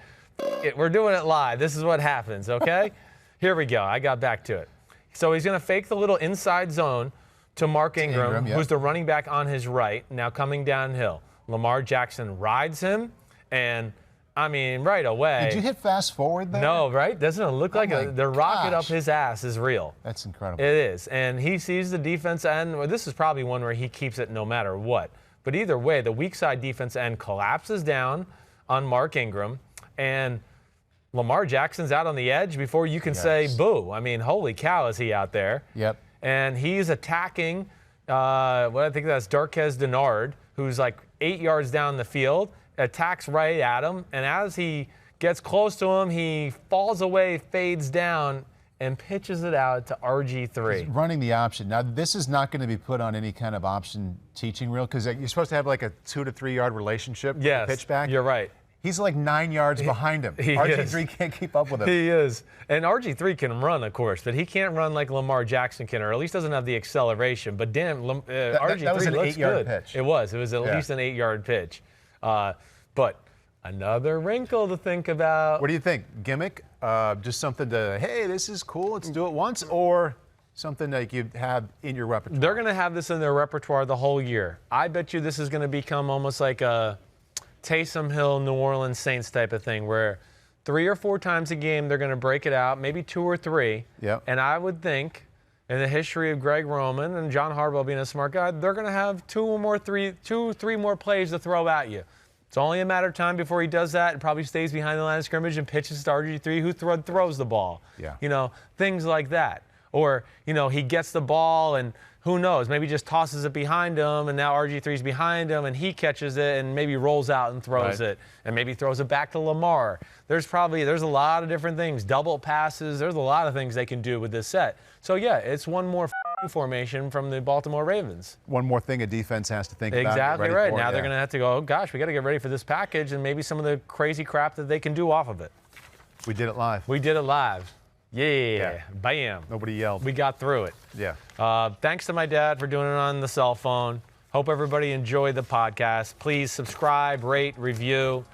We're doing it live. This is what happens, okay? Here we go. I got back to it. So he's going to fake the little inside zone to Mark Ingram, who's the running back on his right, now coming downhill. Lamar Jackson rides him, and I mean, right away. Did you hit fast forward there? No, right? Doesn't it look like the rocket up his ass is real? That's incredible. It is. And he sees the defense end. Well, this is probably one where he keeps it no matter what. But either way, the weak side defense end collapses down on Mark Ingram, and Lamar Jackson's out on the edge before you can say boo. I mean, holy cow, is he out there? Yep. And he's attacking, I think that's Darquez Denard, who's like 8 yards down the field, attacks right at him. And as he gets close to him, he falls away, fades down, and pitches it out to RG3. He's running the option. Now, this is not going to be put on any kind of option teaching reel because you're supposed to have like a 2 to 3 yard relationship. Yes, pitch back. You're right. He's like 9 yards behind him. RG3 can't keep up with him. He is. And RG3 can run, of course, but he can't run like Lamar Jackson can, or at least doesn't have the acceleration. But damn, RG3 that was an looks 8-yard good. pitch. It was. It was at least an 8-yard pitch. But another wrinkle to think about. What do you think? Gimmick? Just something to, hey, this is cool, let's do it once? Or something like you have in your repertoire? They're going to have this in their repertoire the whole year. I bet you this is going to become almost like a Taysom Hill, New Orleans Saints type of thing where 3 or 4 times a game they're going to break it out, maybe 2 or 3. Yep. And I would think in the history of Greg Roman and John Harbaugh being a smart guy, they're going to have 2 or 3 more plays to throw at you. It's only a matter of time before he does that and probably stays behind the line of scrimmage and pitches to RG3 who throws the ball. Yeah. You know, things like that. Or, you know, he gets the ball and who knows, maybe just tosses it behind him and now RG3's behind him and he catches it and maybe rolls out and throws it and maybe throws it back to Lamar. There's a lot of different things, double passes. There's a lot of things they can do with this set. So, yeah, it's one more formation from the Baltimore Ravens. One more thing a defense has to think about. Exactly right. Now they're going to have to go, oh, gosh, we got to get ready for this package and maybe some of the crazy crap that they can do off of it. We did it live. We did it live. Yeah. Bam. Nobody yelled. We got through it. Yeah. Thanks to my dad for doing it on the cell phone. Hope everybody enjoyed the podcast. Please subscribe, rate, review.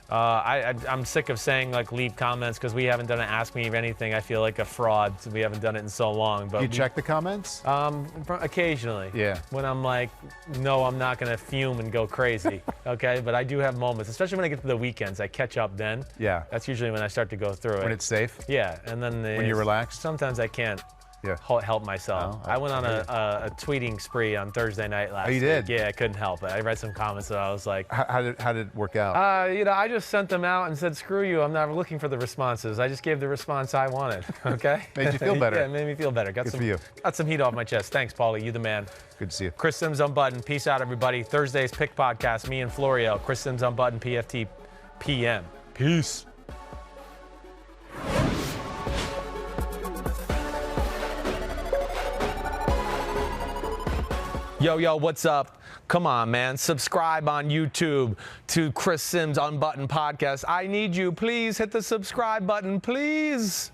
I'm sick of saying, like, leave comments because we haven't done an Ask Me Anything. I feel like a fraud. We haven't done it in so long. But you check the comments? Occasionally. Yeah. When I'm like, no, I'm not going to fume and go crazy. Okay? But I do have moments, especially when I get to the weekends. I catch up then. Yeah. That's usually when I start to go through it. When it's safe? Yeah. And then when you're relaxed? Sometimes I can't. Yeah. Help myself. I went on a tweeting spree on Thursday night last week. Oh, you did? Yeah, I couldn't help it. I read some comments that I was like... How did it work out? I just sent them out and said, screw you, I'm not looking for the responses. I just gave the response I wanted, okay? Made you feel better. Yeah, it made me feel better. Good for you. Got some heat off my chest. Thanks, Paulie. You the man. Good to see you. Chris Simms Unbuttoned. Peace out, everybody. Thursday's Pick Podcast. Me and Florio. Chris Simms Unbuttoned, PFT PM. Peace. Yo, what's up? Come on, man. Subscribe on YouTube to Chris Simms Unbuttoned Podcast. I need you. Please hit the subscribe button, please.